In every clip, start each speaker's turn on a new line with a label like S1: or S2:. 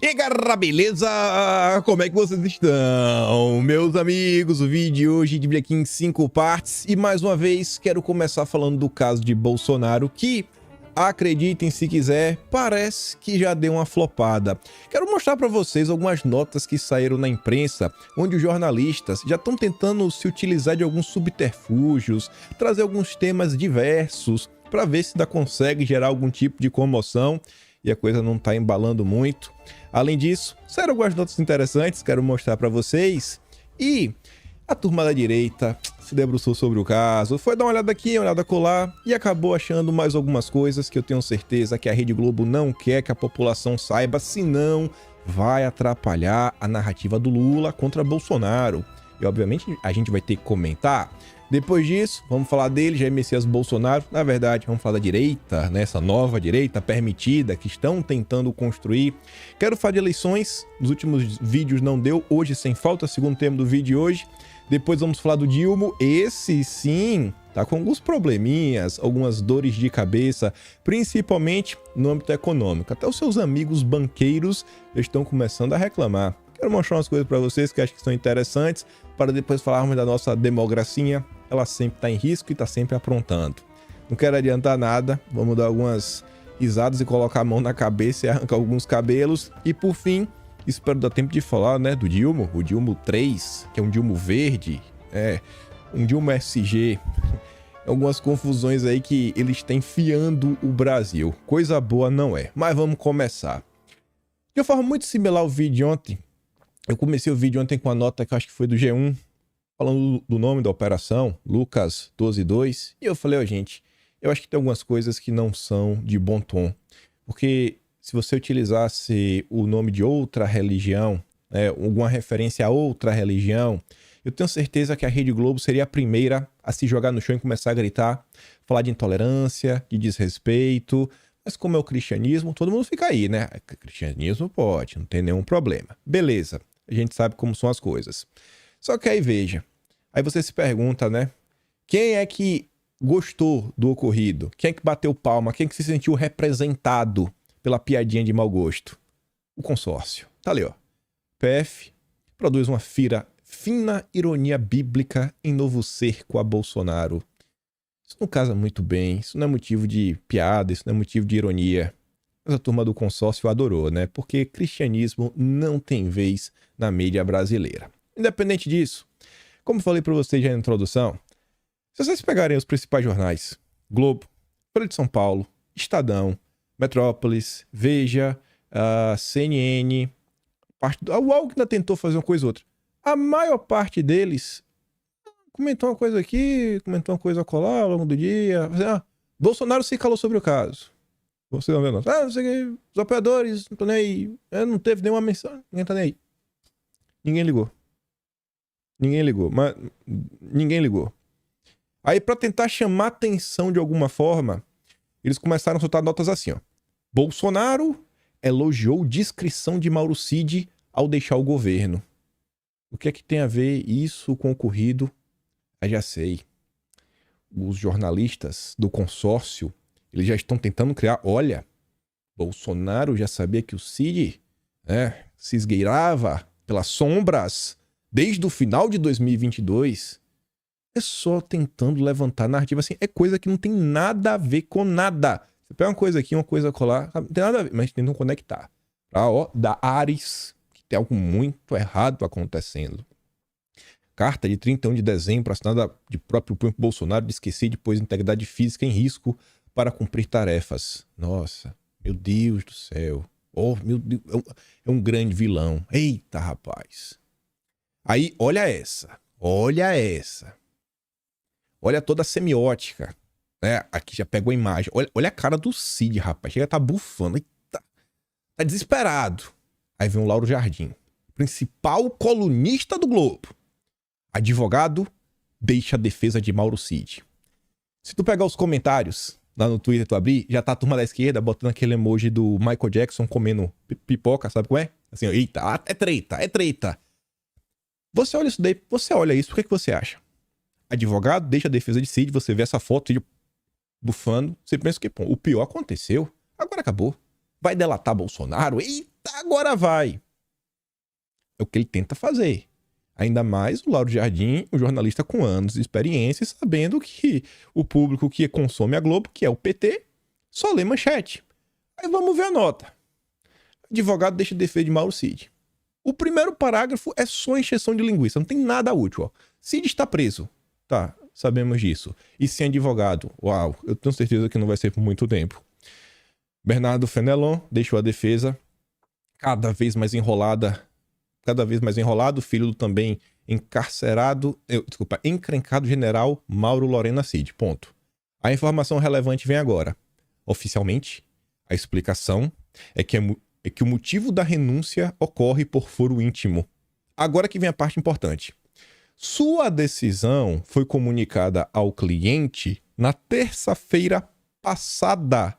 S1: E galera, beleza? Como é que vocês estão? Meus amigos, o vídeo de hoje dividido aqui em 5 partes. E mais uma vez, quero começar falando do caso de Bolsonaro, que, acreditem se quiser, parece que já deu uma flopada. Quero mostrar para vocês algumas notas que saíram na imprensa, onde os jornalistas já estão tentando se utilizar de alguns subterfúgios, trazer alguns temas diversos, para ver se ainda consegue gerar algum tipo de comoção, e a coisa não está embalando muito. Além disso, saíram algumas notas interessantes, quero mostrar para vocês. E a turma da direita se debruçou sobre o caso, foi dar uma olhada aqui, uma olhada colar, e acabou achando mais algumas coisas que eu tenho certeza que a Rede Globo não quer que a população saiba, senão vai atrapalhar a narrativa do Lula contra Bolsonaro. E obviamente a gente vai ter que comentar. Depois disso, vamos falar dele, Jair Messias Bolsonaro. Na verdade, vamos falar da direita, né? Essa nova direita permitida que estão tentando construir. Quero falar de eleições. Nos últimos vídeos não deu. Hoje, sem falta, segundo tema do vídeo de hoje. Depois vamos falar do Dilma. Esse sim tá com alguns probleminhas, algumas dores de cabeça, principalmente no âmbito econômico. Até os seus amigos banqueiros estão começando a reclamar. Quero mostrar umas coisas para vocês que acho que são interessantes, para depois falarmos da nossa democracia. Ela sempre está em risco e está sempre aprontando. Não quero adiantar nada, vamos dar algumas risadas e colocar a mão na cabeça e arrancar alguns cabelos. E por fim, espero dar tempo de falar, né, do Dilma, o Dilma 3, que é um Dilma verde, um Dilma SG. Algumas confusões aí que ele está enfiando o Brasil. Coisa boa não é, mas vamos começar. De uma forma muito similar ao vídeo de ontem, eu comecei o vídeo ontem com a nota que eu acho que foi do G1, falando do nome da operação, Lucas 12.2, e eu falei, gente, eu acho que tem algumas coisas que não são de bom tom, porque se você utilizasse o nome de outra religião, alguma referência a outra religião, eu tenho certeza que a Rede Globo seria a primeira a se jogar no chão e começar a gritar, falar de intolerância, de desrespeito, mas como é o cristianismo, todo mundo fica aí, né? Cristianismo pode, não tem nenhum problema. Beleza, a gente sabe como são as coisas. Só que aí veja, aí você se pergunta, né? Quem é que gostou do ocorrido? Quem é que bateu palma? Quem é que se sentiu representado pela piadinha de mau gosto? O consórcio. Tá ali, ó. PF produz uma fina ironia bíblica em novo cerco a Bolsonaro. Isso não casa muito bem, isso não é motivo de piada, isso não é motivo de ironia. Mas a turma do consórcio adorou, né? Porque cristianismo não tem vez na mídia brasileira. Independente disso, como falei para vocês já na introdução, se vocês pegarem os principais jornais, Globo, Folha de São Paulo, Estadão, Metrópolis, Veja, CNN, o UOL que ainda tentou fazer uma coisa ou outra, a maior parte deles comentou uma coisa aqui, comentou uma coisa acolá ao longo do dia, Bolsonaro se calou sobre o caso. Você não vê, não. Não sei o que, os apoiadores, não tô nem aí. Não teve nenhuma menção, ninguém tá nem aí. Ninguém ligou. Mas ninguém ligou. Aí, pra tentar chamar atenção de alguma forma, eles começaram a soltar notas assim, ó. Bolsonaro elogiou discrição de Mauro Cid ao deixar o governo. O que é que tem a ver isso com o ocorrido? Eu já sei. Os jornalistas do consórcio, eles já estão tentando criar, olha, Bolsonaro já sabia que o Cid se esgueirava pelas sombras desde o final de 2022. É só tentando levantar a narrativa assim. É coisa que não tem nada a ver com nada. Você pega uma coisa aqui, uma coisa colar, não tem nada a ver, mas tentam conectar. Da Ares, que tem algo muito errado acontecendo. Carta de 31 de dezembro, assinada de próprio Bolsonaro, de esquecer depois integridade física em risco para cumprir tarefas. Nossa, meu Deus do céu. Oh, meu Deus, é um grande vilão. Eita, rapaz. Aí, olha essa. Olha toda a semiótica. Aqui já pegou a imagem. Olha a cara do Cid, rapaz. Chega a tá bufando. Eita, tá desesperado. Aí vem o Lauro Jardim, principal colunista do Globo. Advogado deixa a defesa de Mauro Cid. Se tu pegar os comentários lá no Twitter, tu abrir, já tá a turma da esquerda botando aquele emoji do Michael Jackson comendo pipoca, sabe como é? Assim, ó, eita, é treta. Você olha isso daí, o que você acha? Advogado deixa a defesa de Cid, você vê essa foto, Cid bufando, você pensa que, o pior aconteceu, agora acabou. Vai delatar Bolsonaro? Eita, agora vai. É o que ele tenta fazer. Ainda mais o Lauro Jardim, um jornalista com anos de experiência, sabendo que o público que consome a Globo, que é o PT, só lê manchete. Aí vamos ver a nota. Advogado deixa defesa de Mauro Cid. O primeiro parágrafo é só encheção de linguiça, não tem nada útil. Ó. Cid está preso. Tá, sabemos disso. E sem advogado. Uau, eu tenho certeza que não vai ser por muito tempo. Bernardo Fenelon deixou a defesa cada vez mais enrolado, filho do também encrencado general Mauro Lorena Cid. Ponto. A informação relevante vem agora. Oficialmente, a explicação é que o motivo da renúncia ocorre por foro íntimo. Agora que vem a parte importante. Sua decisão foi comunicada ao cliente na terça-feira passada,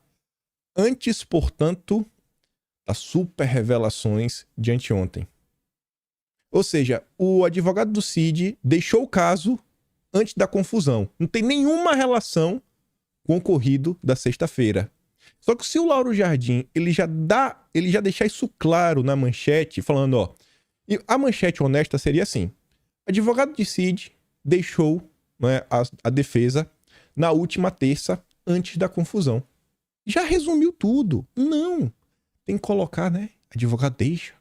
S1: antes, portanto, das super revelações de anteontem. Ou seja, o advogado do Cid deixou o caso antes da confusão. Não tem nenhuma relação com o ocorrido da sexta-feira. Só que se o Lauro Jardim, ele já deixar isso claro na manchete, falando, ó, e a manchete honesta seria assim: advogado de Cid deixou, né, a defesa na última terça, antes da confusão. Já resumiu tudo. Não. Tem que colocar, né? Advogado deixa.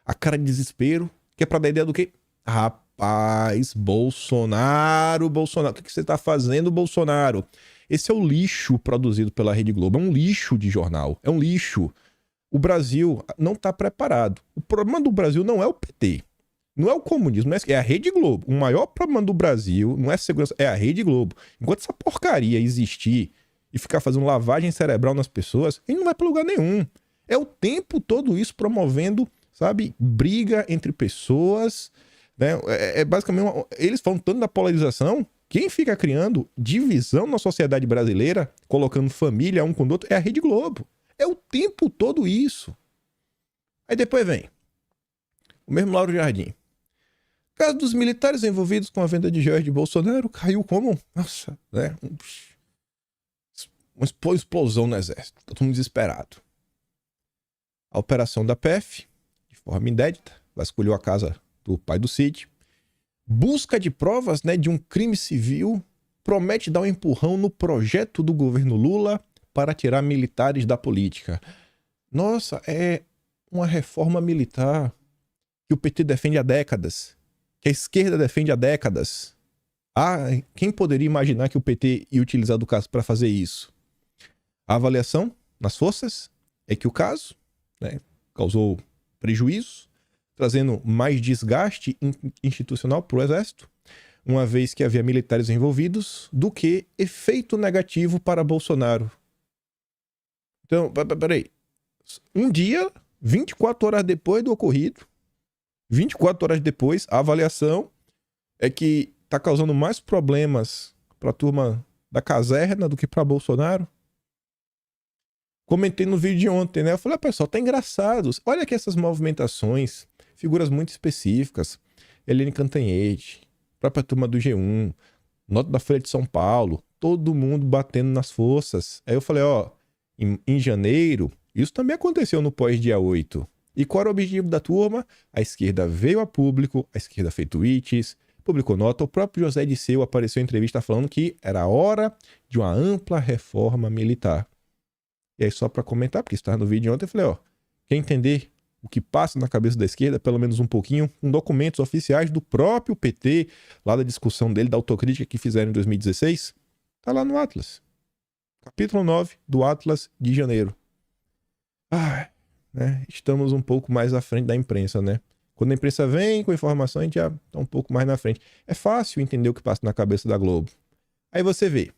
S1: A cara de desespero, que é pra dar ideia do quê? Rapaz, Bolsonaro. O que você tá fazendo, Bolsonaro? Esse é o lixo produzido pela Rede Globo. É um lixo de jornal. É um lixo. O Brasil não tá preparado. O problema do Brasil não é o PT. Não é o comunismo, é a Rede Globo. O maior problema do Brasil não é segurança, é a Rede Globo. Enquanto essa porcaria existir e ficar fazendo lavagem cerebral nas pessoas, ele não vai pra lugar nenhum. É o tempo todo isso promovendo, sabe, briga entre pessoas, né? É basicamente, eles falam tanto da polarização, quem fica criando divisão na sociedade brasileira, colocando família um com o outro, é a Rede Globo. É o tempo todo isso. Aí depois vem o mesmo Lauro Jardim. Caso dos militares envolvidos com a venda de joias de Bolsonaro caiu como, nossa, né? Uma explosão no exército. Todo mundo desesperado. A operação da PF, de forma inédita, vasculhou a casa do pai do Cid. Busca de provas, né, de um crime civil, promete dar um empurrão no projeto do governo Lula para tirar militares da política. Nossa, é uma reforma militar que o PT defende há décadas, que a esquerda defende há décadas. Quem poderia imaginar que o PT ia utilizar do caso para fazer isso? A avaliação nas forças é que o caso, né, causou prejuízo, trazendo mais desgaste institucional para o Exército, uma vez que havia militares envolvidos, do que efeito negativo para Bolsonaro. Então, peraí. Um dia, 24 horas depois do ocorrido, 24 horas depois, a avaliação é que está causando mais problemas para a turma da caserna do que para Bolsonaro. Comentei no vídeo de ontem, né? Eu falei, pessoal, tá engraçado. Olha aqui essas movimentações, figuras muito específicas. Helene Cantanhede, própria turma do G1, nota da Folha de São Paulo, todo mundo batendo nas forças. Aí eu falei, ó, em janeiro, isso também aconteceu no pós-dia 8. E qual era o objetivo da turma? A esquerda veio a público, a esquerda fez tweets, publicou nota. O próprio José Disseu apareceu em entrevista falando que era hora de uma ampla reforma militar. E aí, só para comentar, porque estava no vídeo de ontem, eu falei, ó, quer entender o que passa na cabeça da esquerda, pelo menos um pouquinho, com documentos oficiais do próprio PT, lá da discussão dele, da autocrítica que fizeram em 2016, tá lá no Atlas. Capítulo 9 do Atlas de janeiro. Né? Estamos um pouco mais à frente da imprensa, né? Quando a imprensa vem com informação, a gente já tá um pouco mais na frente. É fácil entender o que passa na cabeça da Globo. Aí você vê,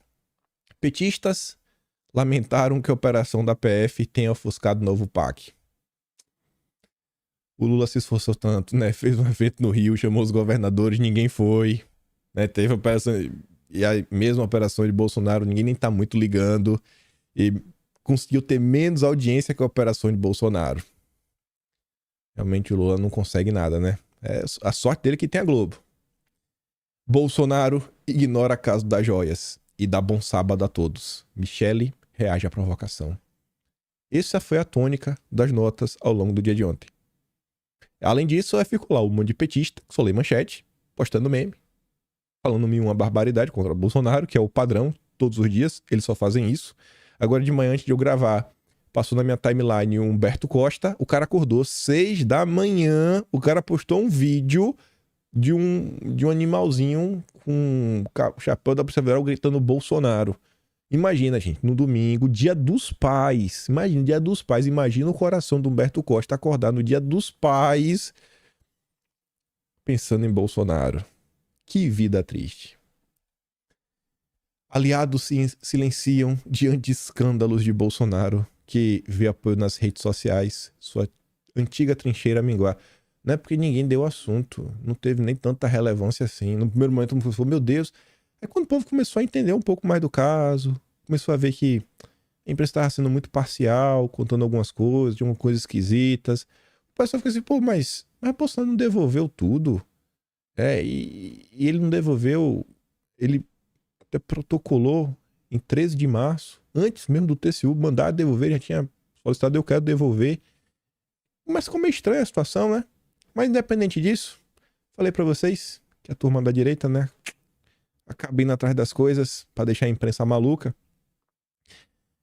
S1: petistas lamentaram que a operação da PF tenha ofuscado o novo PAC. O Lula se esforçou tanto, né? Fez um evento no Rio, chamou os governadores, ninguém foi. Né? Teve a operação... E a mesma operação de Bolsonaro, ninguém nem tá muito ligando. E conseguiu ter menos audiência que a operação de Bolsonaro. Realmente o Lula não consegue nada, né? É a sorte dele que tem a Globo. Bolsonaro ignora caso das joias e dá bom sábado a todos. Michele reage à provocação. Essa foi a tônica das notas ao longo do dia de ontem. Além disso, ficou lá um monte de petista, que só lê manchete, postando meme, falando-me uma barbaridade contra o Bolsonaro, que é o padrão, todos os dias, eles só fazem isso. Agora de manhã, antes de eu gravar, passou na minha timeline o Humberto Costa, o cara acordou 6 da manhã, o cara postou um vídeo de um animalzinho com o chapéu da Polícia Federal gritando Bolsonaro. Imagina, gente, no domingo, dia dos pais. Imagina, dia dos pais. Imagina o coração do Humberto Costa acordar no dia dos pais pensando em Bolsonaro. Que vida triste. Aliados se silenciam diante de escândalos de Bolsonaro, que vê apoio nas redes sociais, sua antiga trincheira minguar. Não é porque ninguém deu assunto, não teve nem tanta relevância assim. No primeiro momento, todo mundo falou, meu Deus. É quando o povo começou a entender um pouco mais do caso, começou a ver que a imprensa estava sendo muito parcial, contando algumas coisas, de algumas coisas esquisitas. O pessoal fica assim, pô, mas Bolsonaro não devolveu tudo. E ele não devolveu, ele até protocolou em 13 de março, antes mesmo do TCU mandar devolver, já tinha solicitado, eu quero devolver. Mas como é estranha a situação, né? Mas independente disso, falei pra vocês que a turma da direita, né, acaba indo atrás das coisas pra deixar a imprensa maluca.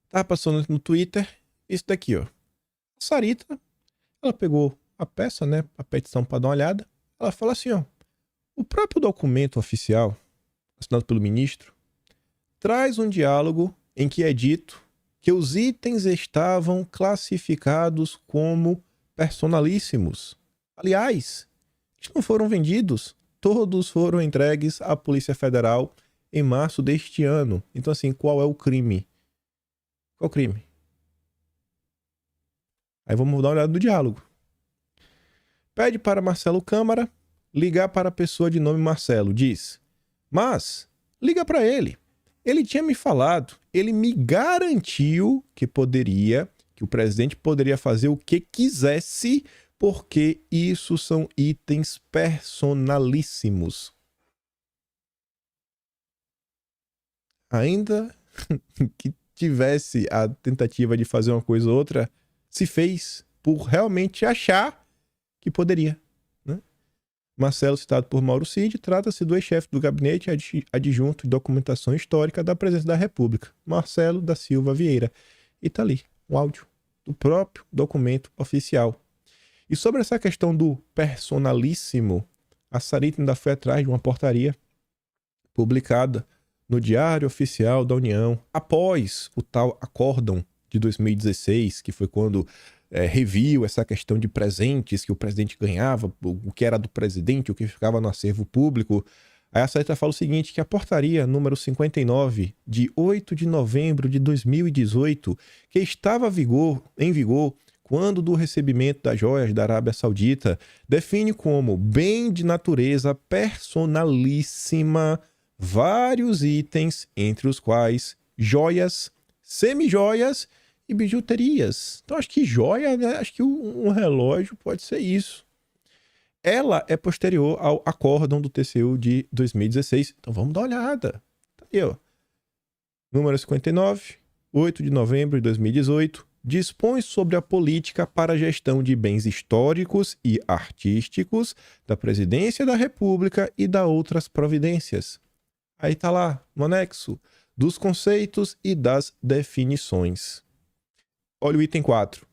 S1: Tava passando no Twitter isso daqui, ó. A Sarita, ela pegou a peça, né, a petição pra dar uma olhada. Ela fala assim, ó, o próprio documento oficial, assinado pelo ministro, traz um diálogo em que é dito que os itens estavam classificados como personalíssimos. Aliás, eles não foram vendidos, todos foram entregues à Polícia Federal em março deste ano. Então, assim, qual é o crime? Qual é o crime? Aí vamos dar uma olhada no diálogo. Pede para Marcelo Câmara ligar para a pessoa de nome Marcelo. Diz, mas liga para ele. Ele tinha me falado, ele me garantiu que que o presidente poderia fazer o que quisesse, porque isso são itens personalíssimos. Ainda que tivesse a tentativa de fazer uma coisa ou outra, se fez por realmente achar que poderia. Né? Marcelo, citado por Mauro Cid, trata-se do ex-chefe do gabinete adjunto de documentação histórica da Presidência da República, Marcelo da Silva Vieira. E tá ali, o áudio do próprio documento oficial. E sobre essa questão do personalíssimo, a Sarita ainda foi atrás de uma portaria publicada no Diário Oficial da União, após o tal acórdão de 2016, que foi quando reviu essa questão de presentes que o presidente ganhava, o que era do presidente, o que ficava no acervo público. Aí a Sarita fala o seguinte, que a portaria número 59, de 8 de novembro de 2018, que estava em vigor quando do recebimento das joias da Arábia Saudita, define como bem de natureza personalíssima vários itens, entre os quais joias, semijoias e bijuterias. Então acho que joia, né? Acho que um relógio pode ser isso. Ela é posterior ao acórdão do TCU de 2016. Então vamos dar uma olhada. Tá aí, ó. Número 59, 8 de novembro de 2018, dispõe sobre a política para a gestão de bens históricos e artísticos da Presidência da República e da outras providências. Aí tá lá, no anexo, dos conceitos e das definições. Olha o item 4.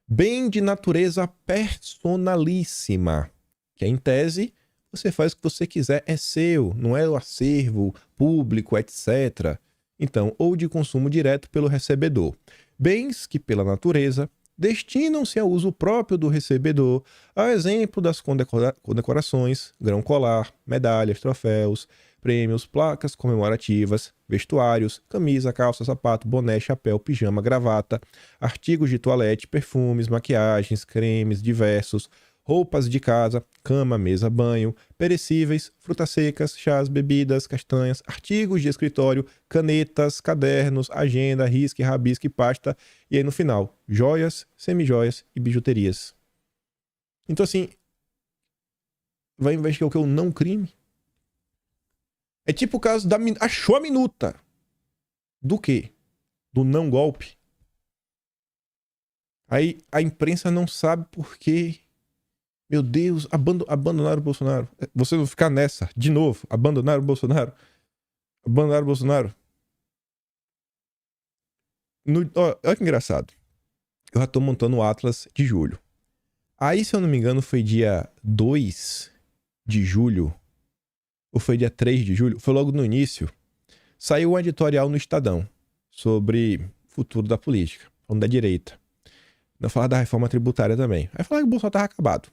S1: Bem de natureza personalíssima, que em tese você faz o que você quiser, é seu, não é o acervo público, etc. Então, ou de consumo direto pelo recebedor. Bens que, pela natureza, destinam-se ao uso próprio do recebedor, a exemplo das condecorações, grão colar, medalhas, troféus, prêmios, placas comemorativas, vestuários, camisa, calça, sapato, boné, chapéu, pijama, gravata, artigos de toalete, perfumes, maquiagens, cremes diversos, roupas de casa, cama, mesa, banho, perecíveis, frutas secas, chás, bebidas, castanhas, artigos de escritório, canetas, cadernos, agenda, risque, rabisque, pasta e aí no final, joias, semijoias e bijuterias. Então assim, vai investigar o que é o não crime? É tipo o caso da... Achou a minuta. Do quê? Do não golpe. Aí a imprensa não sabe por quê. Meu Deus, abandonaram o Bolsonaro. Você não ficar nessa, de novo, abandonaram o Bolsonaro. Abandonaram o Bolsonaro. Olha que engraçado. Eu já tô montando o Atlas de julho. Aí, se eu não me engano, foi dia 2 de julho, ou foi dia 3 de julho, foi logo no início, saiu um editorial no Estadão sobre o futuro da política, falando da direita. Não falar da reforma tributária também. Aí falaram que o Bolsonaro estava acabado.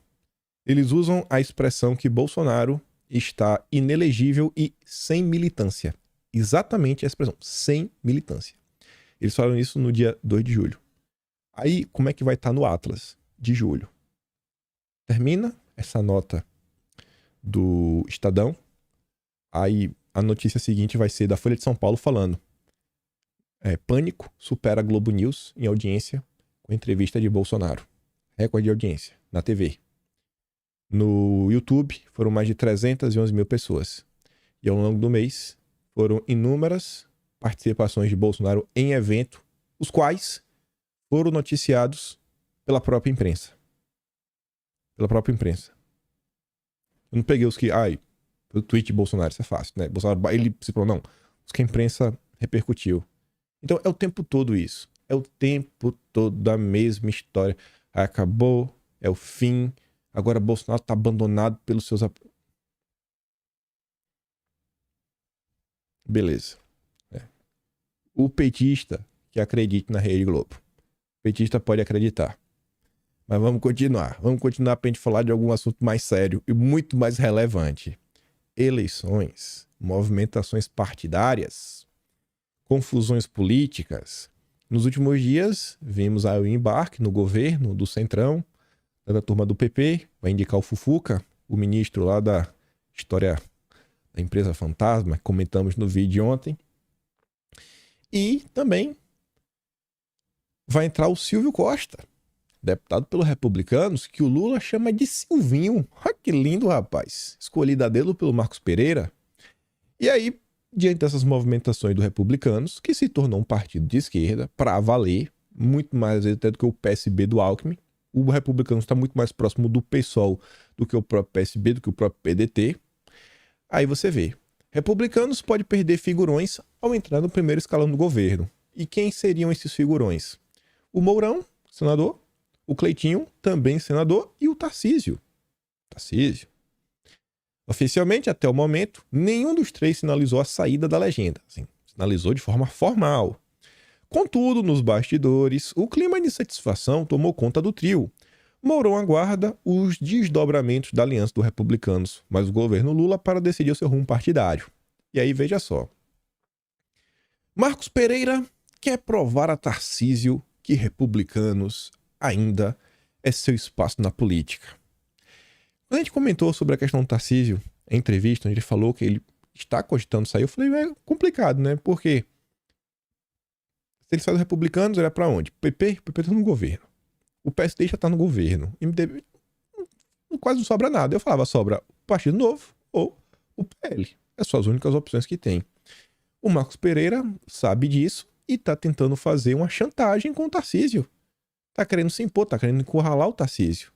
S1: Eles usam a expressão que Bolsonaro está inelegível e sem militância. Exatamente a expressão, sem militância. Eles falaram isso no dia 2 de julho. Aí, como é que vai estar no Atlas de julho? Termina essa nota do Estadão. Aí, a notícia seguinte vai ser da Folha de São Paulo falando: Pânico supera Globo News em audiência com entrevista de Bolsonaro. Recorde de audiência na TV. No YouTube, foram mais de 311 mil pessoas. E ao longo do mês, foram inúmeras participações de Bolsonaro em evento, os quais foram noticiados pela própria imprensa. Pela própria imprensa. Eu não peguei os que... o tweet de Bolsonaro, isso é fácil, né? Bolsonaro, ele se falou, não. Os que a imprensa repercutiu. Então, é o tempo todo isso. É o tempo todo a mesma história. Aí acabou, é o fim. Agora Bolsonaro está abandonado pelos seus... Beleza. O petista que acredite na Rede Globo. O petista pode acreditar. Mas vamos continuar. Vamos continuar para a gente falar de algum assunto mais sério e muito mais relevante. Eleições, movimentações partidárias, confusões políticas. Nos últimos dias, vimos aí o embarque no governo do Centrão, da turma do PP, vai indicar o Fufuca, o ministro lá da história da empresa fantasma, que comentamos no vídeo de ontem. E também vai entrar o Silvio Costa, deputado pelos republicanos, que o Lula chama de Silvinho. Olha que lindo, rapaz. Escolhido a dedo pelo Marcos Pereira. E aí, diante dessas movimentações do Republicanos, que se tornou um partido de esquerda, para valer, muito mais até do que o PSB do Alckmin. O Republicano está muito mais próximo do PSOL do que o próprio PSB, do que o próprio PDT. Aí você vê. Republicanos pode perder figurões ao entrar no primeiro escalão do governo. E quem seriam esses figurões? O Mourão, senador. O Cleitinho, também senador. E o Tarcísio. Oficialmente, até o momento, nenhum dos três sinalizou a saída da legenda. Assim, sinalizou de forma formal. Contudo, nos bastidores, o clima de insatisfação tomou conta do trio. Mourão aguarda os desdobramentos da aliança dos republicanos, mas o governo Lula para decidir o seu rumo partidário. E aí, veja só. Marcos Pereira quer provar a Tarcísio que republicanos ainda é seu espaço na política. Quando a gente comentou sobre a questão do Tarcísio, em entrevista, onde ele falou que ele está cogitando sair, eu falei, é complicado, né? Porque se ele sai dos republicanos, ele é pra onde? PP? O PP tá no governo. O PSD já tá no governo. MDB quase não sobra nada. Eu falava, sobra o Partido Novo ou o PL. É só as únicas opções que tem. O Marcos Pereira sabe disso e tá tentando fazer uma chantagem com o Tarcísio. Tá querendo se impor, tá querendo encurralar o Tarcísio.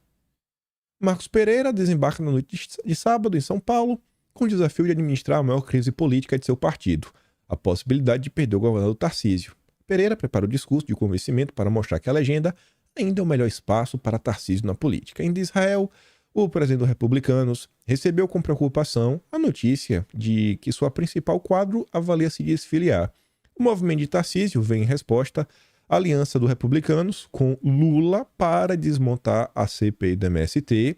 S1: Marcos Pereira desembarca na noite de sábado em São Paulo com o desafio de administrar a maior crise política de seu partido, a possibilidade de perder o governador Tarcísio. Pereira prepara o discurso de convencimento para mostrar que a legenda ainda é o melhor espaço para Tarcísio na política. Em Israel, o presidente dos republicanos recebeu com preocupação a notícia de que sua principal quadro avalia se desfiliar. O movimento de Tarcísio vem em resposta à aliança dos republicanos com Lula para desmontar a CPI do MST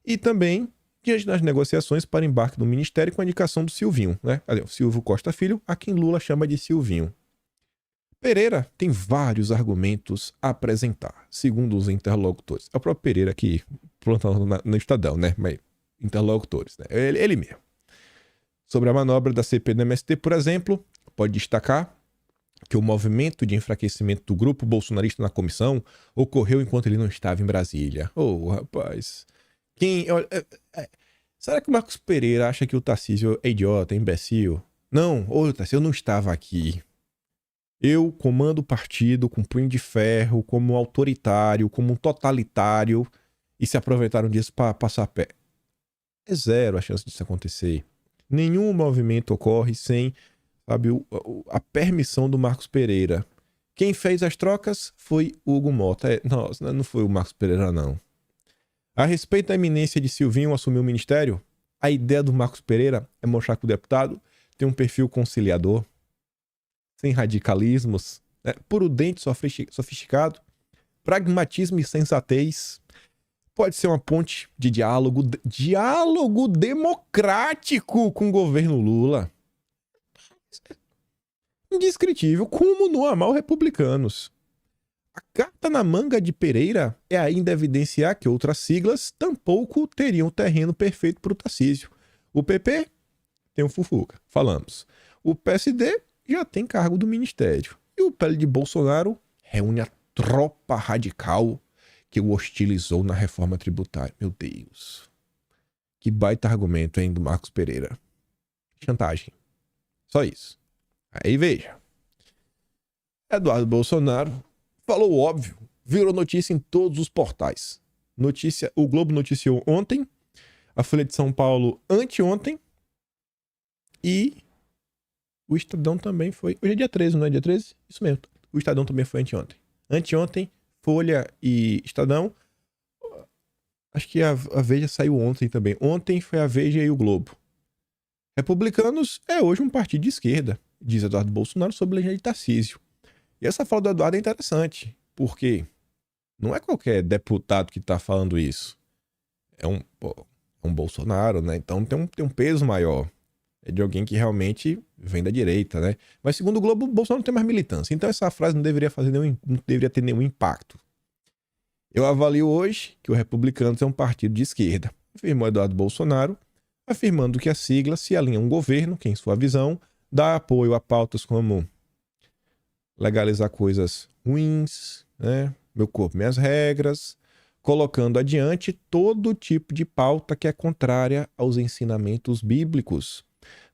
S1: e também diante das negociações para embarque no ministério com a indicação do Silvinho, né? O Silvio Costa Filho, a quem Lula chama de Silvinho. Pereira tem vários argumentos a apresentar, segundo os interlocutores. É o próprio Pereira que plantando no Estadão, né? Mas interlocutores, né? Ele mesmo. Sobre a manobra da CPI do MST, por exemplo, pode destacar que o movimento de enfraquecimento do grupo bolsonarista na comissão ocorreu enquanto ele não estava em Brasília. Rapaz. Será que o Marcos Pereira acha que o Tarcísio é idiota, é imbecil? Não, Tarcísio, eu não estava aqui. Eu comando o partido com punho de ferro, como um autoritário, como um totalitário, e se aproveitaram disso para passar a pé. É zero a chance disso acontecer. Nenhum movimento ocorre sem, sabe, a permissão do Marcos Pereira. Quem fez as trocas foi Hugo Mota. Nossa, não foi o Marcos Pereira, não. A respeito da iminência de Silvinho assumir o ministério, a ideia do Marcos Pereira é mostrar que o deputado tem um perfil conciliador, sem radicalismos, né? Prudente, sofisticado, pragmatismo e sensatez. Pode ser uma ponte de diálogo democrático com o governo Lula. Indescritível, como não amar os republicanos. A carta na manga de Pereira é ainda evidenciar que outras siglas tampouco teriam terreno perfeito para o Tarcísio. O PP tem o Fufuca, falamos. O PSD já tem cargo do ministério. E o PL de Bolsonaro reúne a tropa radical que o hostilizou na reforma tributária. Meu Deus. Que baita argumento, hein, do Marcos Pereira. Chantagem. Só isso. Aí veja. Eduardo Bolsonaro falou óbvio, virou notícia em todos os portais. O Globo noticiou ontem, a Folha de São Paulo anteontem e o Estadão também foi... Hoje é dia 13, não é dia 13? Isso mesmo. O Estadão também foi anteontem. Anteontem, Folha e Estadão. Acho que a Veja saiu ontem também. Ontem foi a Veja e o Globo. Republicanos é hoje um partido de esquerda, diz Eduardo Bolsonaro sobre a legenda de Tarcísio. E essa fala do Eduardo é interessante, porque não é qualquer deputado que está falando isso. É um Bolsonaro, né? Então tem um peso maior. É de alguém que realmente vem da direita, né? Mas segundo o Globo, o Bolsonaro não tem mais militância. Então essa frase não deveria ter nenhum impacto. Eu avalio hoje que o Republicanos é um partido de esquerda, afirmou Eduardo Bolsonaro, afirmando que a sigla se alinha a um governo que, em sua visão, dá apoio a pautas como legalizar coisas ruins, né? Meu corpo, minhas regras, colocando adiante todo tipo de pauta que é contrária aos ensinamentos bíblicos.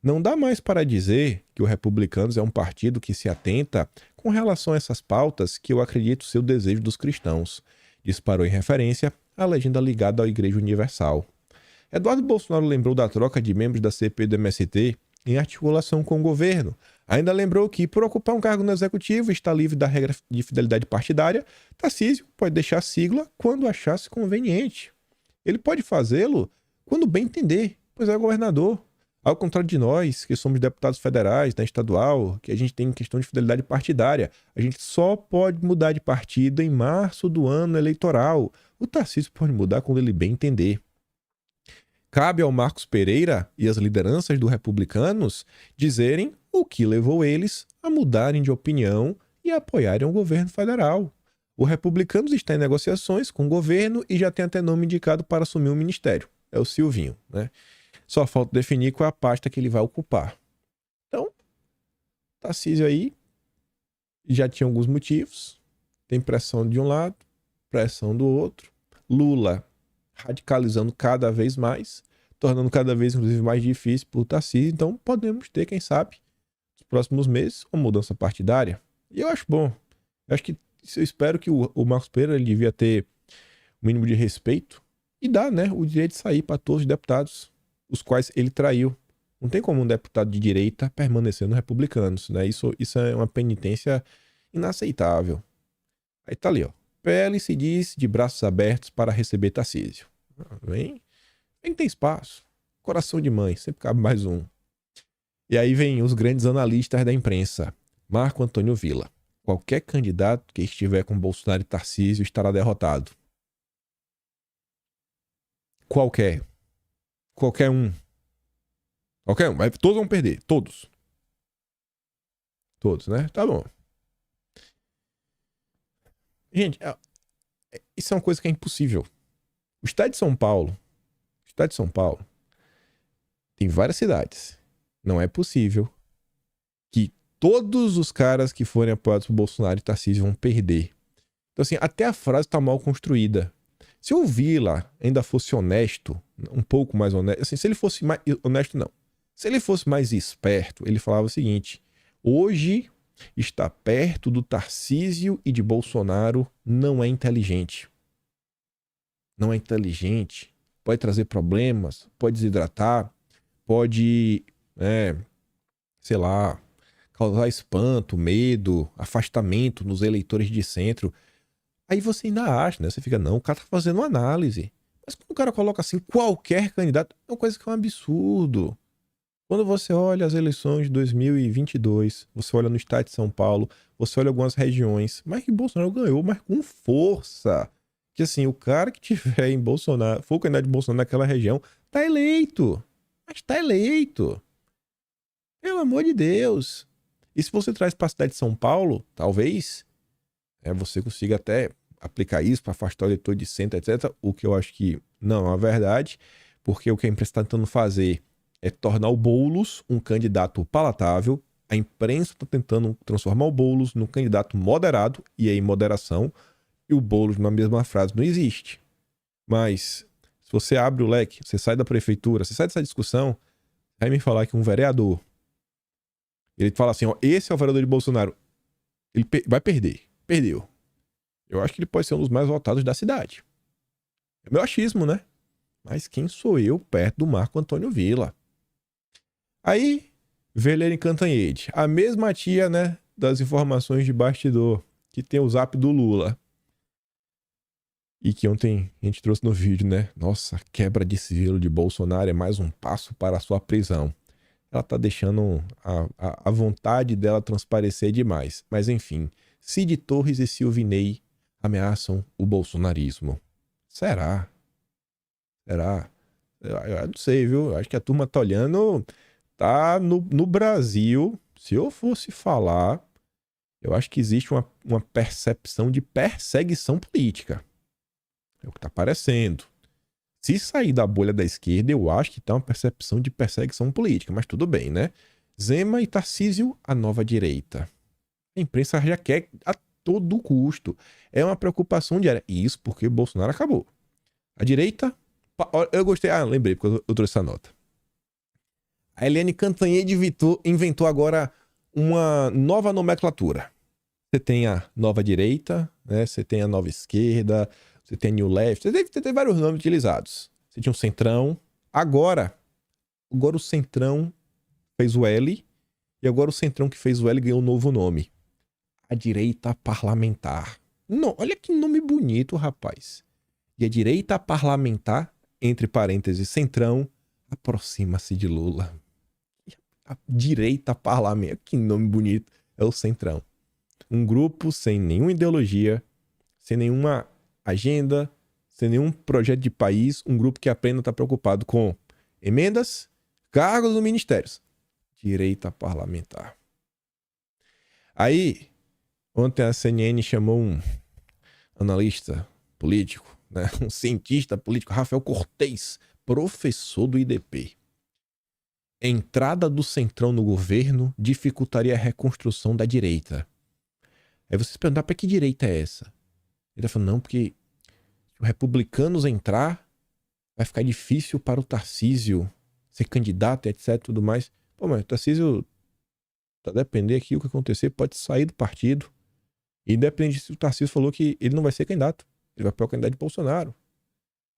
S1: Não dá mais para dizer que o Republicanos é um partido que se atenta com relação a essas pautas que eu acredito ser o desejo dos cristãos, disparou em referência à legenda ligada à Igreja Universal. Eduardo Bolsonaro lembrou da troca de membros da CPI do MST em articulação com o governo. Ainda lembrou que, por ocupar um cargo no executivo e estar livre da regra de fidelidade partidária, Tarcísio pode deixar a sigla quando achasse conveniente. Ele pode fazê-lo quando bem entender, pois é governador. Ao contrário de nós, que somos deputados federais, né, estadual, que a gente tem questão de fidelidade partidária, a gente só pode mudar de partido em março do ano eleitoral. O Tarcísio pode mudar quando ele bem entender. Cabe ao Marcos Pereira e às lideranças do Republicanos dizerem o que levou eles a mudarem de opinião e a apoiarem o governo federal. O Republicanos está em negociações com o governo e já tem até nome indicado para assumir o ministério. É o Silvinho, né? Só falta definir qual é a pasta que ele vai ocupar. Então, Tarcísio aí já tinha alguns motivos. Tem pressão de um lado, pressão do outro. Lula radicalizando cada vez mais, tornando cada vez, inclusive, mais difícil para o Tarcísio. Então, podemos ter, quem sabe, nos próximos meses, uma mudança partidária. E eu acho bom. Eu espero que o Marcos Pereira ele devia ter o mínimo de respeito e dar, né, o direito de sair para todos os deputados, os quais ele traiu. Não tem como um deputado de direita permanecer no Republicanos, né? Isso é uma penitência inaceitável. Aí tá ali, ó. PL se diz de braços abertos para receber Tarcísio. Vem tem espaço. Coração de mãe, sempre cabe mais um. E aí vem os grandes analistas da imprensa. Marco Antônio Villa. Qualquer candidato que estiver com Bolsonaro e Tarcísio estará derrotado. Qualquer um. Todos vão perder. Todos, né? Tá bom. Gente, isso é uma coisa que é impossível. O estado de São Paulo tem várias cidades. Não é possível que todos os caras que forem apoiados por Bolsonaro e Tarcísio vão perder. Então, assim, até a frase tá mal construída. Se o Villa ainda fosse honesto, um pouco mais honesto, assim, se ele fosse mais honesto, não. Se ele fosse mais esperto, ele falava o seguinte: hoje estar perto do Tarcísio e de Bolsonaro não é inteligente. Não é inteligente. Pode trazer problemas, pode desidratar, pode, sei lá, causar espanto, medo, afastamento nos eleitores de centro. Aí você ainda acha, né? Você fica, não, o cara tá fazendo uma análise. Mas quando o cara coloca assim, qualquer candidato, é uma coisa que é um absurdo. Quando você olha as eleições de 2022, você olha no estado de São Paulo, você olha algumas regiões, mas que Bolsonaro ganhou, mas com força. Que assim, o cara que tiver em Bolsonaro, for o candidato de Bolsonaro naquela região, tá eleito. Mas tá eleito. Pelo amor de Deus. E se você traz para a cidade de São Paulo, talvez você consiga até aplicar isso para afastar o eleitor de centro, etc. O que eu acho que não é uma verdade, porque o que a imprensa está tentando fazer é tornar o Boulos um candidato palatável. A imprensa está tentando transformar o Boulos num candidato moderado, e aí moderação, e o Boulos na mesma frase não existe. Mas se você abre o leque, você sai da prefeitura, você sai dessa discussão, vai me falar que um vereador, ele fala assim, ó, esse é o vereador de Bolsonaro, ele vai perder. Perdeu. Eu acho que ele pode ser um dos mais votados da cidade. É meu achismo, né? Mas quem sou eu perto do Marco Antônio Villa? Aí, Velene Cantanhede, a mesma tia, né, das informações de bastidor, que tem o zap do Lula. E que ontem a gente trouxe no vídeo, né? Nossa, quebra de sigilo de Bolsonaro é mais um passo para a sua prisão. Ela tá deixando a vontade dela transparecer demais. Mas enfim, Cid Torres e Silvinei ameaçam o bolsonarismo. Será? Será? Eu não sei, viu? Acho que a turma tá olhando. Tá no Brasil. Se eu fosse falar, eu acho que existe uma percepção de perseguição política. É o que tá parecendo. Se sair da bolha da esquerda, eu acho que tá uma percepção de perseguição política. Mas tudo bem, né? Zema e Tarcísio, a nova direita. A imprensa já quer a todo custo. É uma preocupação diária. E isso porque Bolsonaro acabou. A direita... Eu gostei... lembrei, porque eu trouxe essa nota. A Eliane Cantanhede inventou agora uma nova nomenclatura. Você tem a nova direita, né? Você tem a nova esquerda, você tem a New Left, você tem vários nomes utilizados. Você tinha um centrão. Agora o centrão fez o L, e agora o centrão que fez o L ganhou um novo nome. A direita parlamentar. Não, olha que nome bonito, rapaz. E a direita parlamentar, entre parênteses, centrão, aproxima-se de Lula. A direita parlamentar, que nome bonito, é o centrão. Um grupo sem nenhuma ideologia, sem nenhuma agenda, sem nenhum projeto de país, um grupo que apenas está preocupado com emendas, cargos nos ministérios. Direita parlamentar. Aí, ontem a CNN chamou um analista político, né? Um cientista político, Rafael Cortez, professor do IDP. Entrada do centrão no governo dificultaria a reconstrução da direita. Aí você se perguntar, para que direita é essa? Ele tá falando, não, porque se os republicanos entrar, vai ficar difícil para o Tarcísio ser candidato, etc, tudo mais. Pô, mas o Tarcísio, a depender aqui o que acontecer, pode sair do partido. E independente se o Tarcísio falou que ele não vai ser candidato. Ele vai para o candidato de Bolsonaro.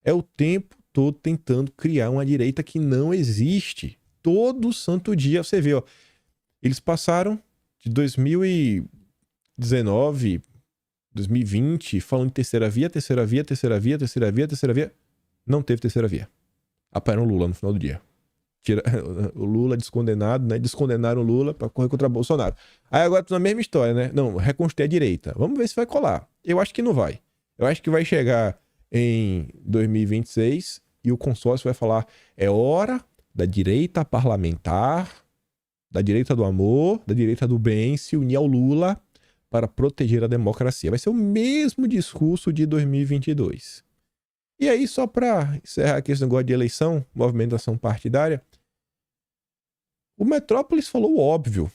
S1: É o tempo todo tentando criar uma direita que não existe. Todo santo dia você vê, ó. Eles passaram de 2019, 2020, falando de terceira via. Não teve terceira via. Apoiaram o Lula no final do dia. O Lula descondenado, né? Descondenaram o Lula pra correr contra Bolsonaro. Aí agora tá na mesma história, né? Não, reconstruir a direita. Vamos ver se vai colar. Eu acho que não vai. Eu acho que vai chegar em 2026 e o consórcio vai falar: é hora da direita parlamentar, da direita do amor, da direita do bem se unir ao Lula para proteger a democracia. Vai ser o mesmo discurso de 2022. E aí, só para encerrar aqui esse negócio de eleição, movimentação partidária, o Metrópolis falou o óbvio,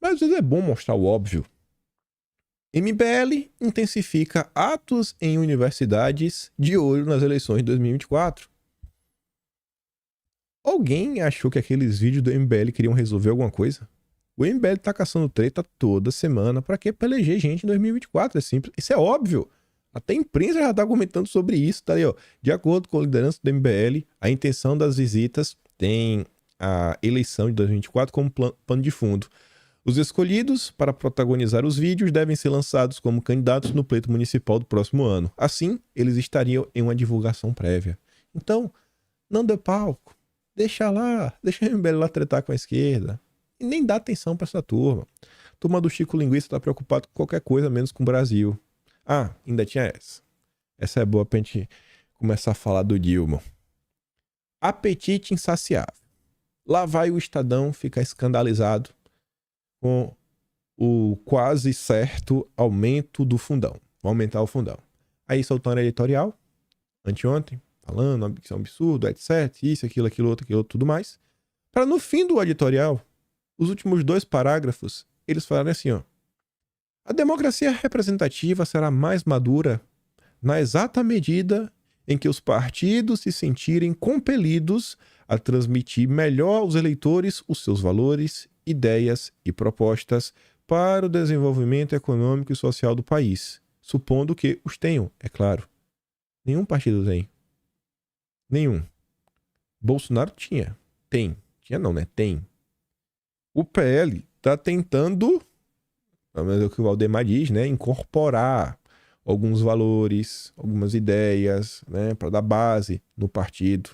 S1: mas às vezes é bom mostrar o óbvio. MBL intensifica atos em universidades de olho nas eleições de 2024. Alguém achou que aqueles vídeos do MBL queriam resolver alguma coisa? O MBL tá caçando treta toda semana. Pra quê? Pra eleger gente em 2024. É simples. Isso é óbvio. Até a imprensa já tá comentando sobre isso, tá aí, ó. De acordo com a liderança do MBL, a intenção das visitas tem a eleição de 2024 como pano de fundo. Os escolhidos para protagonizar os vídeos devem ser lançados como candidatos no pleito municipal do próximo ano. Assim, eles estariam em uma divulgação prévia. Então, não dê palco. Deixa o MBL lá tretar com a esquerda. E nem dá atenção para essa turma. A turma do Chico Linguiça tá preocupado com qualquer coisa, menos com o Brasil. Ah, ainda tinha essa. Essa é boa pra gente começar a falar do Dilma. Apetite insaciável. Lá vai o Estadão ficar escandalizado com o quase certo aumento do fundão. Vão aumentar o fundão. Aí soltaram a editorial, anteontem, falando que isso é um absurdo, etc. Isso, aquilo, outro, tudo mais. Para no fim do editorial, os últimos 2 parágrafos, eles falaram assim, ó. A democracia representativa será mais madura na exata medida em que os partidos se sentirem compelidos a transmitir melhor aos eleitores os seus valores, ideias e propostas para o desenvolvimento econômico e social do país, supondo que os tenham, é claro. Nenhum partido tem. Nenhum. Bolsonaro tinha. Tem. Tinha não, né? Tem. O PL tá tentando, pelo menos é o que o Valdemar diz, né? Incorporar alguns valores, algumas ideias, né? Para dar base no partido.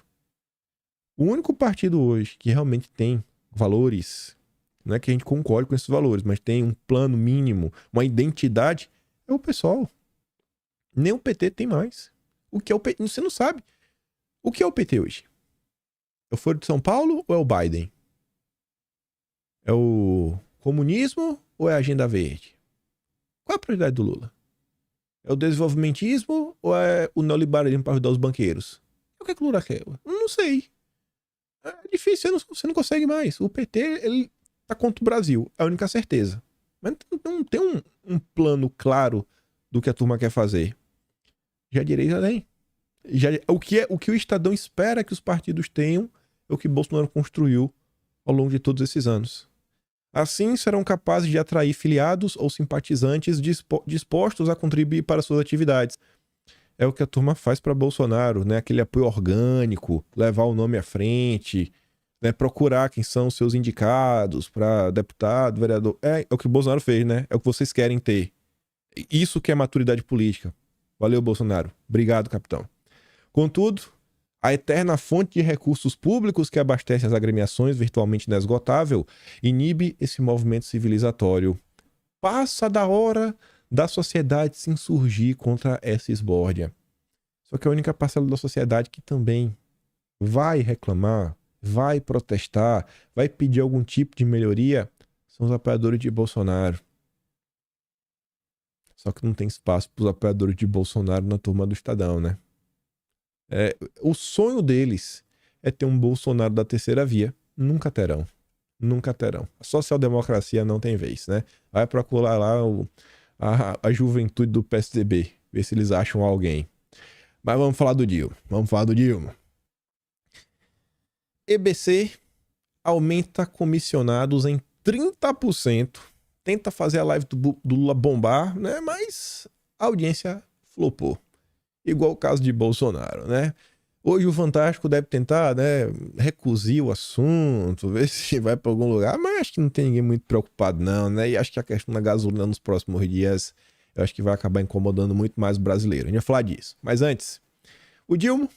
S1: O único partido hoje que realmente tem valores, não é que a gente concorde com esses valores, mas tem um plano mínimo, uma identidade, é o PSOL. Nem o PT tem mais. O que é o PT? Você não sabe. O que é o PT hoje? É o Foro de São Paulo ou é o Biden? É o comunismo ou é a agenda verde? Qual é a prioridade do Lula? É o desenvolvimentismo ou é o neoliberalismo para ajudar os banqueiros? O que é que o Lula quer? Não sei. É difícil, você não consegue mais. O PT, ele tá contra o Brasil, é a única certeza. Mas não tem um plano claro do que a turma quer fazer. Já a direita tem. O que o Estadão espera que os partidos tenham é o que Bolsonaro construiu ao longo de todos esses anos. Assim, serão capazes de atrair filiados ou simpatizantes dispostos a contribuir para suas atividades. É o que a turma faz para Bolsonaro, né? Aquele apoio orgânico, levar o nome à frente, né? Procurar quem são os seus indicados para deputado, vereador. É o que o Bolsonaro fez, né? É o que vocês querem ter. Isso que é maturidade política. Valeu, Bolsonaro. Obrigado, capitão. Contudo, a eterna fonte de recursos públicos que abastece as agremiações virtualmente inesgotável inibe esse movimento civilizatório. Passa da hora da sociedade se insurgir contra essa esbórdia. Só que a única parcela da sociedade que também vai reclamar, vai protestar, vai pedir algum tipo de melhoria são os apoiadores de Bolsonaro. Só que não tem espaço para os apoiadores de Bolsonaro na turma do Estadão, né? O sonho deles é ter um Bolsonaro da terceira via. Nunca terão. Nunca terão. A social-democracia não tem vez, né? Vai procurar lá a juventude do PSDB, ver se eles acham alguém. Mas vamos falar do Dilma. EBC aumenta comissionados em 30%. Tenta fazer a live do Lula bombar, né? Mas a audiência flopou. Igual o caso de Bolsonaro, né? Hoje o Fantástico deve tentar, né, recusir o assunto, ver se vai para algum lugar, mas acho que não tem ninguém muito preocupado não, né? E acho que a questão da gasolina nos próximos dias, eu acho que vai acabar incomodando muito mais o brasileiro. A gente vai falar disso. Mas antes, o Dilma,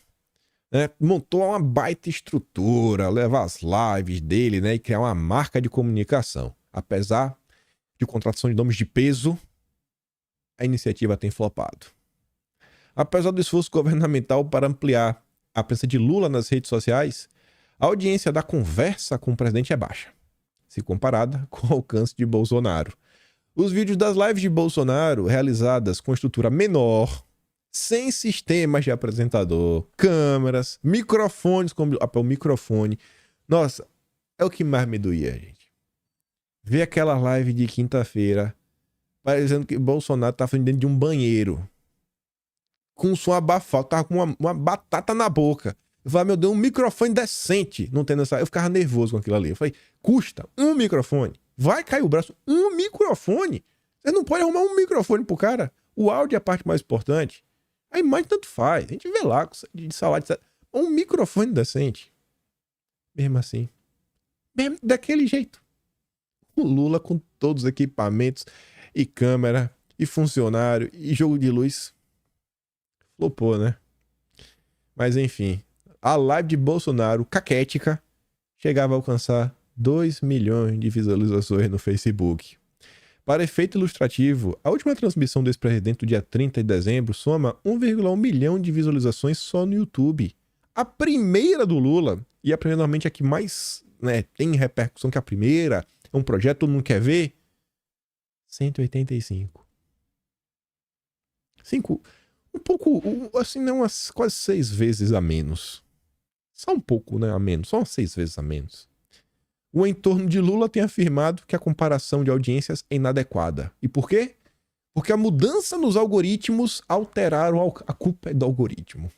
S1: né, montou uma baita estrutura, levar as lives dele, né, e criar uma marca de comunicação. Apesar de contratação de nomes de peso, a iniciativa tem flopado. Apesar do esforço governamental para ampliar a presença de Lula nas redes sociais, a audiência da conversa com o presidente é baixa, se comparada com o alcance de Bolsonaro. Os vídeos das lives de Bolsonaro, realizadas com estrutura menor, sem sistemas de apresentador, câmeras, microfones, como o microfone. Nossa, é o que mais me doía, gente. Ver aquela live de quinta-feira, parecendo que Bolsonaro tá dentro de um banheiro, com um som abafado, tava com uma batata na boca. Eu falei, meu Deus, um microfone decente, não tendo essa... Eu ficava nervoso com aquilo ali. Eu falei, custa um microfone. Vai cair o braço. Um microfone. Você não pode arrumar um microfone pro cara. O áudio é a parte mais importante. A imagem tanto faz. A gente vê lá de salário. Um microfone decente. Mesmo assim. Mesmo daquele jeito. O Lula com todos os equipamentos e câmera e funcionário e jogo de luz. Flopou, né? Mas enfim. A live de Bolsonaro, caquética, chegava a alcançar 2 milhões de visualizações no Facebook. Para efeito ilustrativo, a última transmissão do ex-presidente do dia 30 de dezembro soma 1,1 milhão de visualizações só no YouTube. A primeira do Lula, e a primeira normalmente é a que mais, né, tem repercussão que a primeira, é um projeto que todo mundo quer ver, 185. Um pouco, assim, não, umas quase 6 vezes a menos. Só um pouco, né, a menos, só umas 6 vezes a menos. O entorno de Lula tem afirmado que a comparação de audiências é inadequada. E por quê? Porque a mudança nos algoritmos alteraram a culpa é do algoritmo.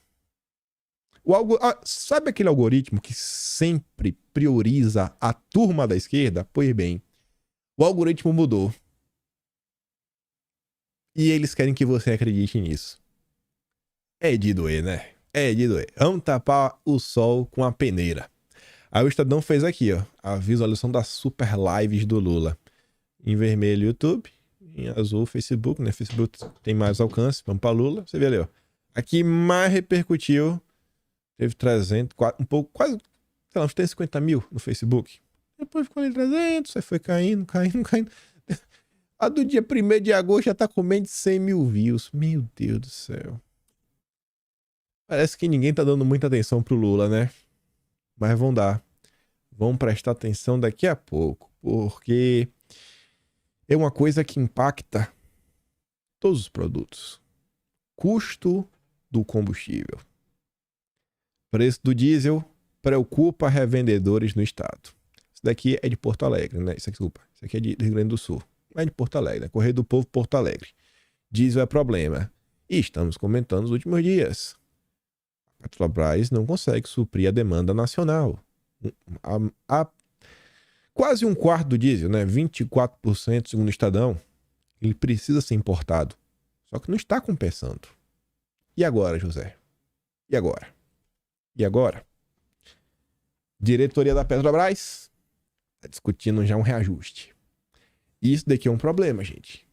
S1: Sabe aquele algoritmo que sempre prioriza a turma da esquerda? Pois bem, o algoritmo mudou. E eles querem que você acredite nisso. É de doer, né? É de doer. Vamos tapar o sol com a peneira. Aí o Estadão fez aqui, ó, a visualização das super lives do Lula. Em vermelho, YouTube. Em azul, Facebook, né? Facebook tem mais alcance, vamos pra Lula. Você vê ali, ó. Aqui mais repercutiu. Teve 300, um pouco, quase, sei lá, uns 350 mil no Facebook. Depois ficou ali 300, aí foi caindo. A do dia 1º de agosto já tá com menos de 100 mil views. Meu Deus do céu. Parece que ninguém tá dando muita atenção pro Lula, né? Mas vão dar. Vão prestar atenção daqui a pouco. Porque é uma coisa que impacta todos os produtos. Custo do combustível. Preço do diesel preocupa revendedores no estado. Isso daqui é de Porto Alegre, né? Isso aqui é de Rio Grande do Sul. É de Porto Alegre, né? Correio do Povo, Porto Alegre. Diesel é problema. E estamos comentando nos últimos dias. A Petrobras não consegue suprir a demanda nacional. Quase um quarto do diesel, né? 24% segundo o Estadão. Ele precisa ser importado. Só que não está compensando. E agora, José? E agora? E agora? Diretoria da Petrobras está discutindo já um reajuste. E isso daqui é um problema, gente.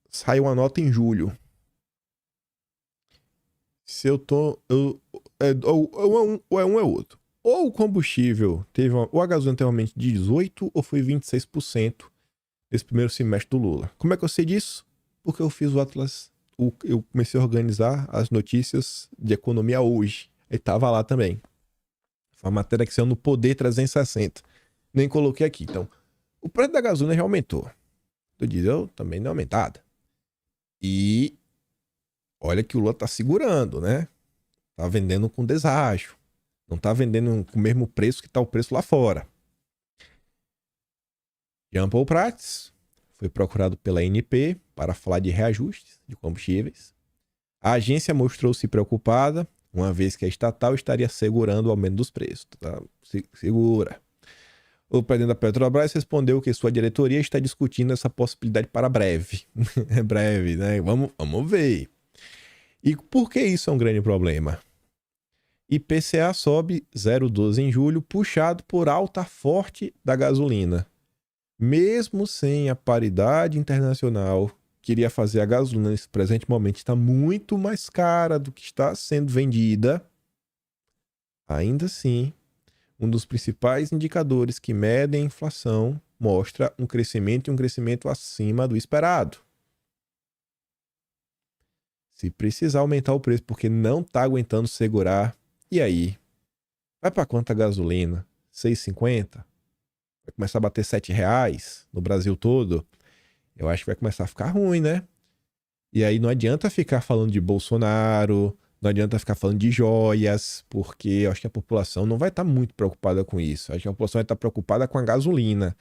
S1: Saiu uma nota em julho. Se eu tô... ou é um é outro. Ou o combustível teve ou a gasolina teve um aumento de 18% ou foi 26% nesse primeiro semestre do Lula. Como é que eu sei disso? Porque eu fiz o Atlas... Eu comecei a organizar as notícias de economia hoje. Ele tava lá também. Foi uma matéria que saiu no Poder 360. Nem coloquei aqui. Então, o preço da gasolina já aumentou. Do diesel também deu aumentada. E olha que o Lula tá segurando, né? Tá vendendo com deságio. Não tá vendendo com o mesmo preço que tá o preço lá fora. Jean Paul Prats foi procurado pela ANP para falar de reajustes de combustíveis. A agência mostrou-se preocupada, uma vez que a estatal estaria segurando o aumento dos preços. Tá? Segura. O presidente da Petrobras respondeu que sua diretoria está discutindo essa possibilidade para breve. É breve, né? Vamos ver. E por que isso é um grande problema? IPCA sobe 0,12 em julho, puxado por alta forte da gasolina. Mesmo sem a paridade internacional, queria fazer a gasolina nesse presente momento está muito mais cara do que está sendo vendida. Ainda assim, um dos principais indicadores que medem a inflação mostra um crescimento acima do esperado. Se precisar aumentar o preço porque não está aguentando segurar, e aí? Vai para quanto a gasolina? 6,50? Vai começar a bater R$7 no Brasil todo? Eu acho que vai começar a ficar ruim, né? E aí não adianta ficar falando de Bolsonaro, não adianta ficar falando de joias, porque eu acho que a população não vai estar muito preocupada com isso. Acho que a população vai estar preocupada com a gasolina.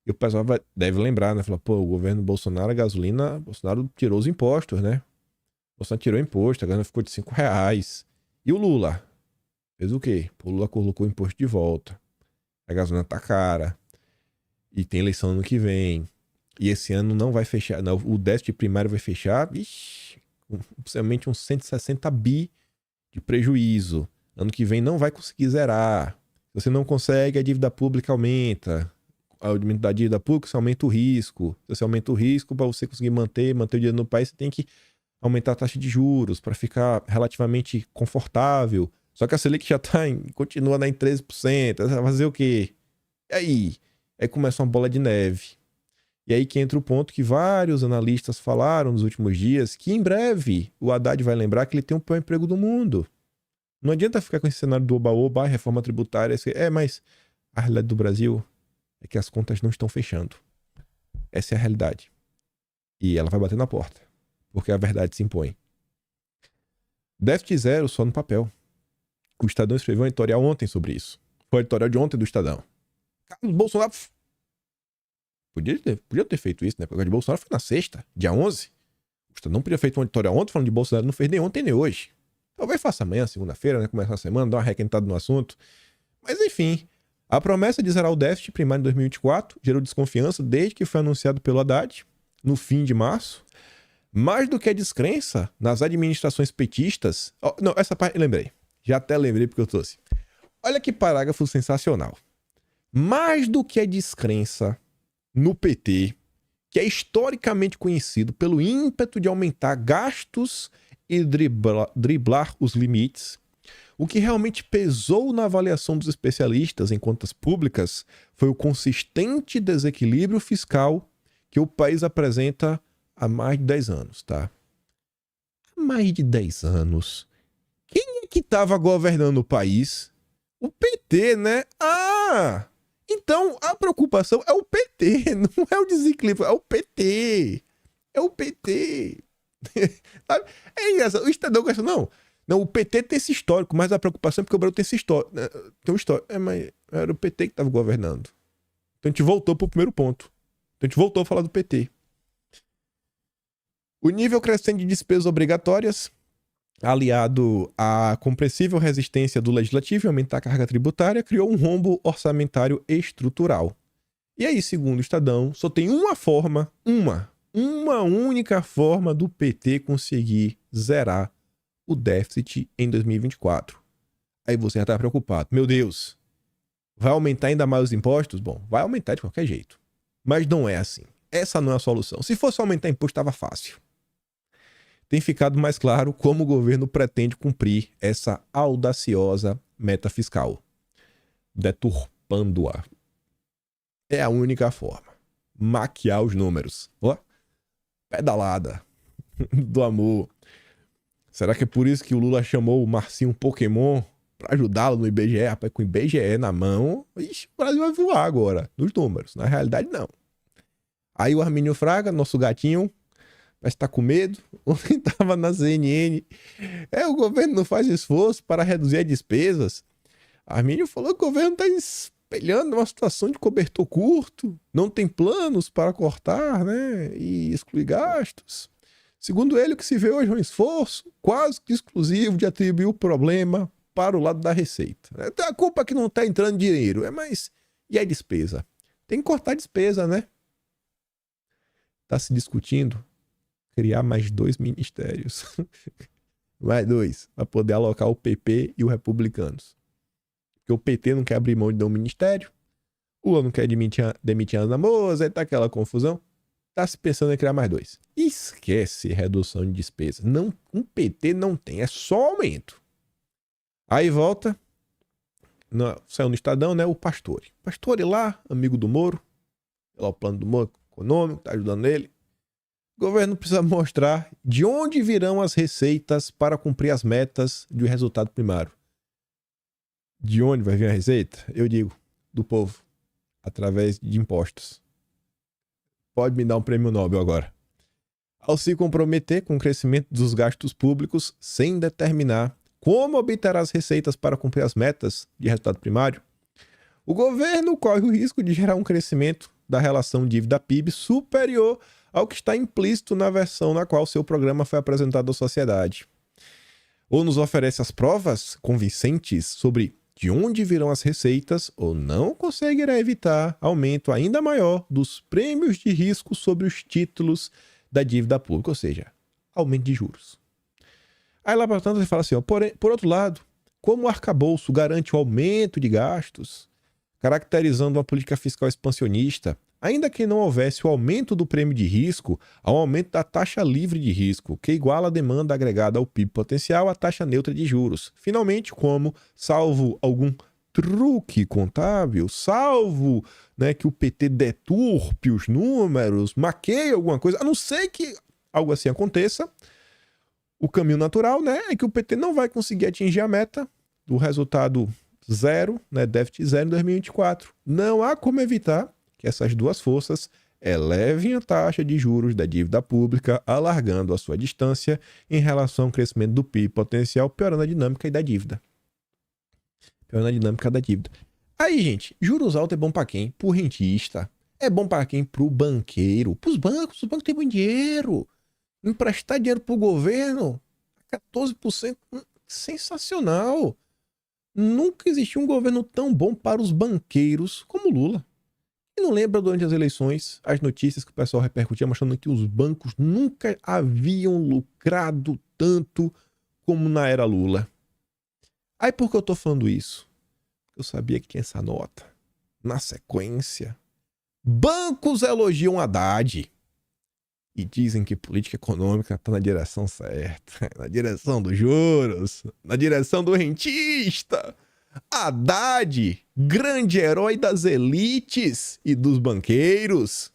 S1: E o pessoal deve lembrar, né? Falar, pô, o governo Bolsonaro, a gasolina, Bolsonaro tirou os impostos, né? Bolsonaro tirou imposto, a gasolina ficou de R$5. E o Lula? Fez o quê? O Lula colocou o imposto de volta. a gasolina tá cara, e tem eleição ano que vem, e esse ano não vai fechar, não, o déficit primário vai fechar, possivelmente uns 160 bi de prejuízo. Ano que vem não vai conseguir zerar. Se você não consegue, a dívida pública aumenta. O aumento da dívida pública, você aumenta o risco. Se você aumenta o risco, para você conseguir manter o dinheiro no país, você tem que aumentar a taxa de juros para ficar relativamente confortável. Só que a Selic já continua em 13%. Você vai fazer o quê? E aí? Aí começa uma bola de neve. E aí que entra o ponto que vários analistas falaram nos últimos dias, que em breve o Haddad vai lembrar que ele tem o pior emprego do mundo. Não adianta ficar com esse cenário do oba-oba, reforma tributária. Mas a realidade do Brasil é que as contas não estão fechando. Essa é a realidade. E ela vai bater na porta, porque a verdade se impõe. Déficit zero só no papel. O Estadão escreveu um editorial ontem sobre isso. Foi o editorial de ontem do Estadão. Carlos Bolsonaro... Podia ter feito isso, né? Porque o de Bolsonaro foi na sexta, dia 11. O Estadão podia ter feito um editorial ontem falando de Bolsonaro. Não fez nem ontem nem hoje. Talvez faça amanhã, segunda-feira, né? Começar a semana, dar uma requentada no assunto. Mas enfim, a promessa de zerar o déficit primário em 2024 gerou desconfiança desde que foi anunciado pelo Haddad, no fim de março. Mais do que a descrença nas administrações petistas... Oh, não, essa parte eu lembrei. Já até lembrei porque eu trouxe. Olha que parágrafo sensacional. Mais do que a descrença no PT, que é historicamente conhecido pelo ímpeto de aumentar gastos e driblar os limites, o que realmente pesou na avaliação dos especialistas em contas públicas foi o consistente desequilíbrio fiscal que o país apresenta há mais de 10 anos, tá? Há mais de 10 anos. Quem é que estava governando o país? O PT, né? Ah! Então, a preocupação é o PT, não é o desequilíbrio, é o PT. É o PT. É engraçado. O Estadão gasta, não, o PT tem esse histórico, mas a preocupação é porque o Brasil tem esse histórico. Tem um histórico. Mas era o PT que estava governando. Então a gente voltou pro primeiro ponto. Então a gente voltou a falar do PT. O nível crescente de despesas obrigatórias, aliado à compressível resistência do legislativo em aumentar a carga tributária, criou um rombo orçamentário estrutural. E aí, segundo o Estadão, só tem uma forma, uma única forma do PT conseguir zerar o déficit em 2024. Aí você já está preocupado. Meu Deus, vai aumentar ainda mais os impostos? Bom, vai aumentar de qualquer jeito. Mas não é assim. Essa não é a solução. Se fosse aumentar imposto, estava fácil. Tem ficado mais claro como o governo pretende cumprir essa audaciosa meta fiscal, deturpando-a. É a única forma. Maquiar os números. Ó, pedalada do amor. Será que é por isso que o Lula chamou o Marcinho Pokémon para ajudá-lo no IBGE? Rapaz, com o IBGE na mão, ixi, o Brasil vai voar agora, nos números. Na realidade, não. Aí o Armínio Fraga, nosso gatinho, parece que tá com medo. Ontem tava na CNN. O governo não faz esforço para reduzir as despesas. Armínio falou que o governo tá espelhando uma situação de cobertor curto. Não tem planos para cortar, né? E excluir gastos. Segundo ele, o que se vê hoje é um esforço quase que exclusivo de atribuir o problema para o lado da receita. A culpa é que não tá entrando dinheiro. Mas e a despesa? Tem que cortar a despesa, né? Tá se discutindo criar mais 2 ministérios. Mais 2. Para poder alocar o PP e os republicanos. Porque o PT não quer abrir mão de dar um ministério. O Lula não quer demitir a Ana Moza. Aí tá aquela confusão. Tá se pensando em criar mais 2. Esquece redução de despesa. Não, um PT não tem. É só aumento. Aí volta. Saiu no Estadão, né? O Pastore. Pastore lá, amigo do Moro. Lá o plano do Moro econômico. Tá ajudando ele. O governo precisa mostrar de onde virão as receitas para cumprir as metas de resultado primário. De onde vai vir a receita? Eu digo, do povo, através de impostos. Pode me dar um prêmio Nobel agora. Ao se comprometer com o crescimento dos gastos públicos sem determinar como obterá as receitas para cumprir as metas de resultado primário, o governo corre o risco de gerar um crescimento da relação dívida-PIB superior ao que está implícito na versão na qual seu programa foi apresentado à sociedade. Ou nos oferece as provas convincentes sobre de onde virão as receitas ou não conseguirá evitar aumento ainda maior dos prêmios de risco sobre os títulos da dívida pública, ou seja, aumento de juros. Aí lá para tanto ele fala assim, ó, por outro lado, como o arcabouço garante o aumento de gastos, caracterizando uma política fiscal expansionista, ainda que não houvesse o aumento do prêmio de risco, há um aumento da taxa livre de risco, que iguala a demanda agregada ao PIB potencial à taxa neutra de juros. Finalmente, como, salvo algum truque contábil, salvo, né, que o PT deturpe os números, maqueie alguma coisa, a não ser que algo assim aconteça, o caminho natural, né, é que o PT não vai conseguir atingir a meta do resultado zero, né, déficit zero em 2024. Não há como evitar que essas duas forças elevem a taxa de juros da dívida pública, alargando a sua distância em relação ao crescimento do PIB potencial, piorando a dinâmica da dívida. Aí, gente, juros altos é bom para quem? Pro rentista. É bom para quem? Pro banqueiro. Pros bancos, os bancos têm muito dinheiro. Emprestar dinheiro pro governo, 14%, sensacional. Nunca existiu um governo tão bom para os banqueiros como Lula. E não lembra durante as eleições as notícias que o pessoal repercutia mostrando que os bancos nunca haviam lucrado tanto como na era Lula. Aí por que eu tô falando isso? Eu sabia que tinha essa nota. Na sequência, bancos elogiam Haddad e dizem que política econômica está na direção certa, na direção dos juros, na direção do rentista. Haddad, grande herói das elites e dos banqueiros.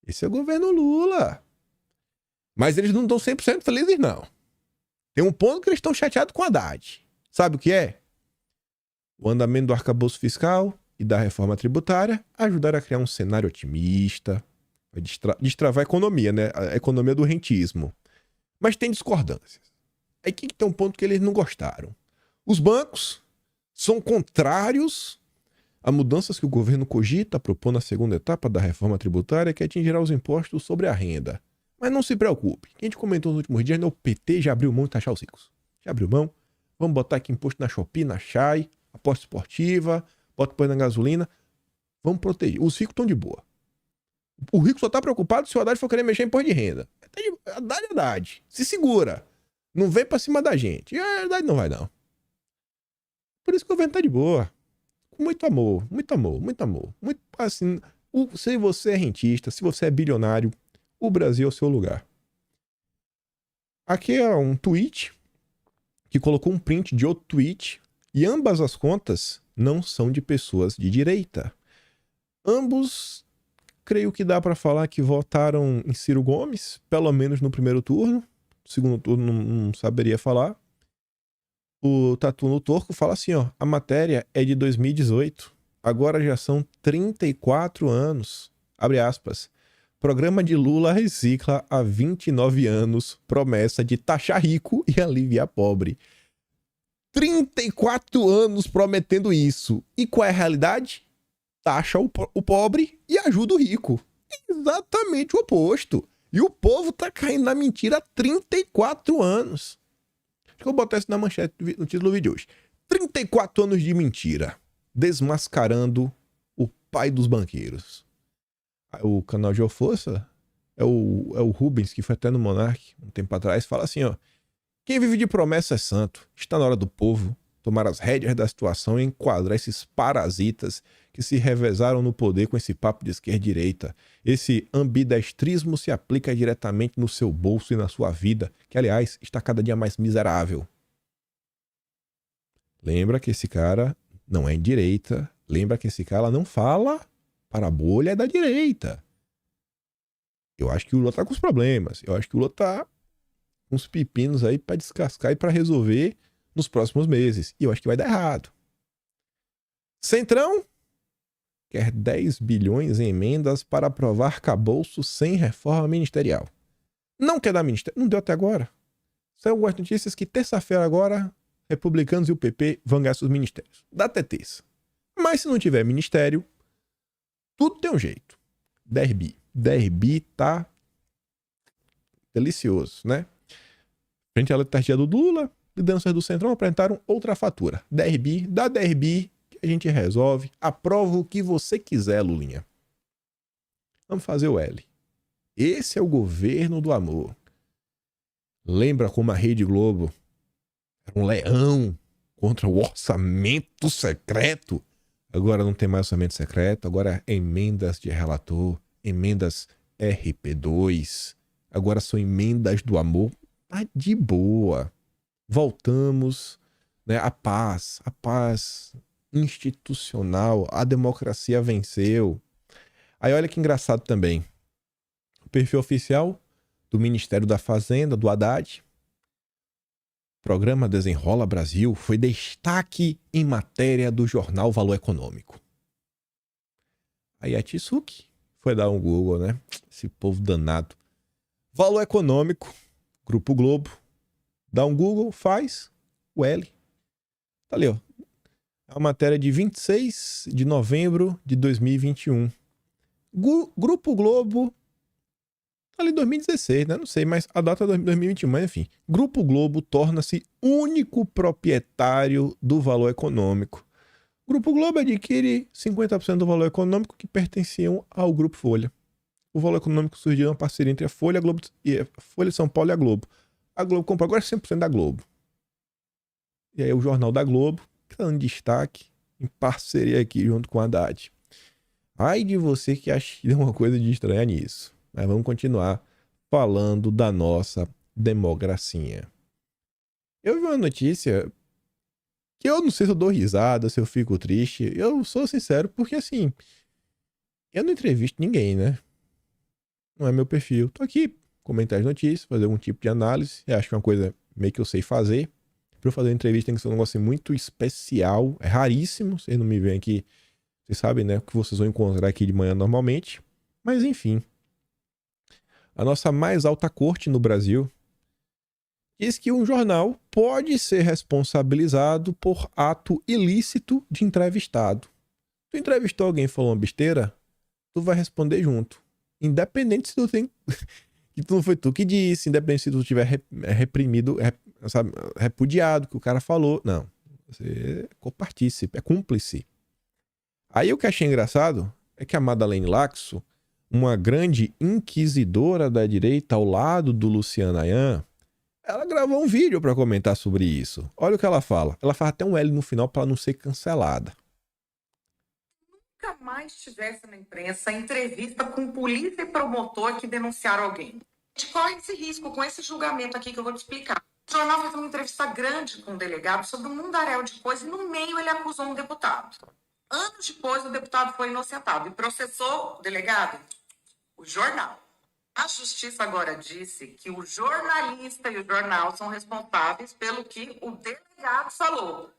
S1: Esse é o governo Lula. Mas eles não estão 100% felizes, não. Tem um ponto que eles estão chateados com Haddad. Sabe o que é? O andamento do arcabouço fiscal e da reforma tributária ajudaram a criar um cenário otimista, vai destravar a economia, né? A economia do rentismo. Mas tem discordâncias. Aí que tem um ponto que eles não gostaram. Os bancos são contrários a mudanças que o governo cogita propor na segunda etapa da reforma tributária, que atingirá os impostos sobre a renda. Mas não se preocupe. Quem a gente comentou nos últimos dias, né? O PT já abriu mão de taxar os ricos. Já abriu mão. Vamos botar aqui imposto na Shopee, na Chai, aposta esportiva, bota depois na gasolina. Vamos proteger. Os ricos estão de boa. O rico só está preocupado se o Haddad for querer mexer em imposto de renda. Haddad. Se segura. Não vem pra cima da gente. E a Haddad não vai, não. Por isso que o governo tá de boa. Com muito amor. Muito, assim, se você é rentista, se você é bilionário, o Brasil é o seu lugar. Aqui é um tweet que colocou um print de outro tweet e ambas as contas não são de pessoas de direita. Ambos, creio que dá para falar que votaram em Ciro Gomes, pelo menos no primeiro turno. Segundo turno não saberia falar. O Tatu no Torco fala assim, ó, a matéria é de 2018, agora já são 34 anos. Abre aspas. Programa de Lula recicla há 29 anos promessa de taxar rico e aliviar pobre. 34 anos prometendo isso. E qual é a realidade? Taxa o pobre e ajuda o rico. Exatamente o oposto. E o povo tá caindo na mentira há 34 anos. Acho que eu vou botar isso na manchete no título do vídeo hoje. 34 anos de mentira. Desmascarando o pai dos banqueiros. O canal de Força é o Rubens, que foi até no Monark um tempo atrás, fala assim, ó. Quem vive de promessa é santo. Está na hora do povo tomar as rédeas da situação e enquadrar esses parasitas que se revezaram no poder com esse papo de esquerda e direita. Esse ambidestrismo se aplica diretamente no seu bolso e na sua vida, que, aliás, está cada dia mais miserável. Lembra que esse cara não é direita. Lembra que esse cara não fala para a bolha da direita. Eu acho que o Lula tá com os problemas. Eu acho que o Lula tá com uns pepinos aí para descascar e para resolver nos próximos meses. E eu acho que vai dar errado. Centrão quer 10 bilhões em emendas para aprovar arcabouço sem reforma ministerial. Não quer dar ministério. Não deu até agora. Saiu algumas notícias que terça-feira agora, republicanos e o PP vão ganhar seus ministérios. Dá até terça. Mas se não tiver ministério, tudo tem um jeito. 10 bi. 10 bi tá delicioso, né? Frente à letargia do Lula, lideranças do Centrão apresentaram outra fatura. 10 bi, dá 10 bi que a gente resolve. Aprova o que você quiser, Lulinha. Vamos fazer o L. Esse é o governo do amor. Lembra como a Rede Globo era um leão contra o orçamento secreto? Agora não tem mais orçamento secreto, agora é emendas de relator, emendas RP2, agora são emendas do amor. Tá de boa. Voltamos, né, à paz institucional, a democracia venceu. Aí olha que engraçado também. O perfil oficial do Ministério da Fazenda, do Haddad, programa Desenrola Brasil, foi destaque em matéria do jornal Valor Econômico. Aí a Tsuki foi dar um Google, né? Esse povo danado. Valor Econômico, Grupo Globo. Dá um Google, faz o L. Tá ali, ó. A matéria de 26 de novembro de 2021. Grupo Globo. Ali 2016, né? Não sei, mas a data é 2021, mas enfim. Grupo Globo torna-se único proprietário do Valor Econômico. Grupo Globo adquire 50% do Valor Econômico que pertenciam ao Grupo Folha. O Valor Econômico surgiu uma parceria entre a Folha, a Globo, e a Folha São Paulo e a Globo. A Globo comprou agora 100% da Globo. E aí o Jornal da Globo, que está dando destaque em parceria aqui junto com a Haddad. Ai de você que acha que tem uma coisa de estranha nisso. Mas vamos continuar falando da nossa democracia. Eu vi uma notícia que eu não sei se eu dou risada, se eu fico triste. Eu sou sincero porque, assim, eu não entrevisto ninguém, né? Não é meu perfil. Tô aqui, comentar as notícias, fazer algum tipo de análise. Eu acho que é uma coisa meio que eu sei fazer. Para eu fazer uma entrevista tem que ser um negócio muito especial. É raríssimo. Vocês não me veem aqui. Vocês sabem, né? O que vocês vão encontrar aqui de manhã normalmente. Mas, enfim. A nossa mais alta corte no Brasil diz que um jornal pode ser responsabilizado por ato ilícito de entrevistado. Tu entrevistou alguém e falou uma besteira, tu vai responder junto. Independente se tu tem... que não foi tu que disse, independente se tu tiver reprimido, sabe, repudiado o que o cara falou. Não. Você é copartícipe, é cúmplice. Aí o que achei engraçado é que a Madeleine Laxo, uma grande inquisidora da direita ao lado do Luciano Ayan, ela gravou um vídeo para comentar sobre isso. Olha o que ela fala. Ela faz até um L no final para não ser cancelada.
S2: Nunca mais tivesse na imprensa entrevista com polícia e promotor que denunciaram alguém. A gente corre esse risco com esse julgamento aqui que eu vou te explicar. O jornal fez uma entrevista grande com um delegado sobre um mundaréu de coisas e no meio ele acusou um deputado. Anos depois, o deputado foi inocentado e processou o delegado, o jornal. A justiça agora disse que o jornalista e o jornal são responsáveis pelo que o delegado falou.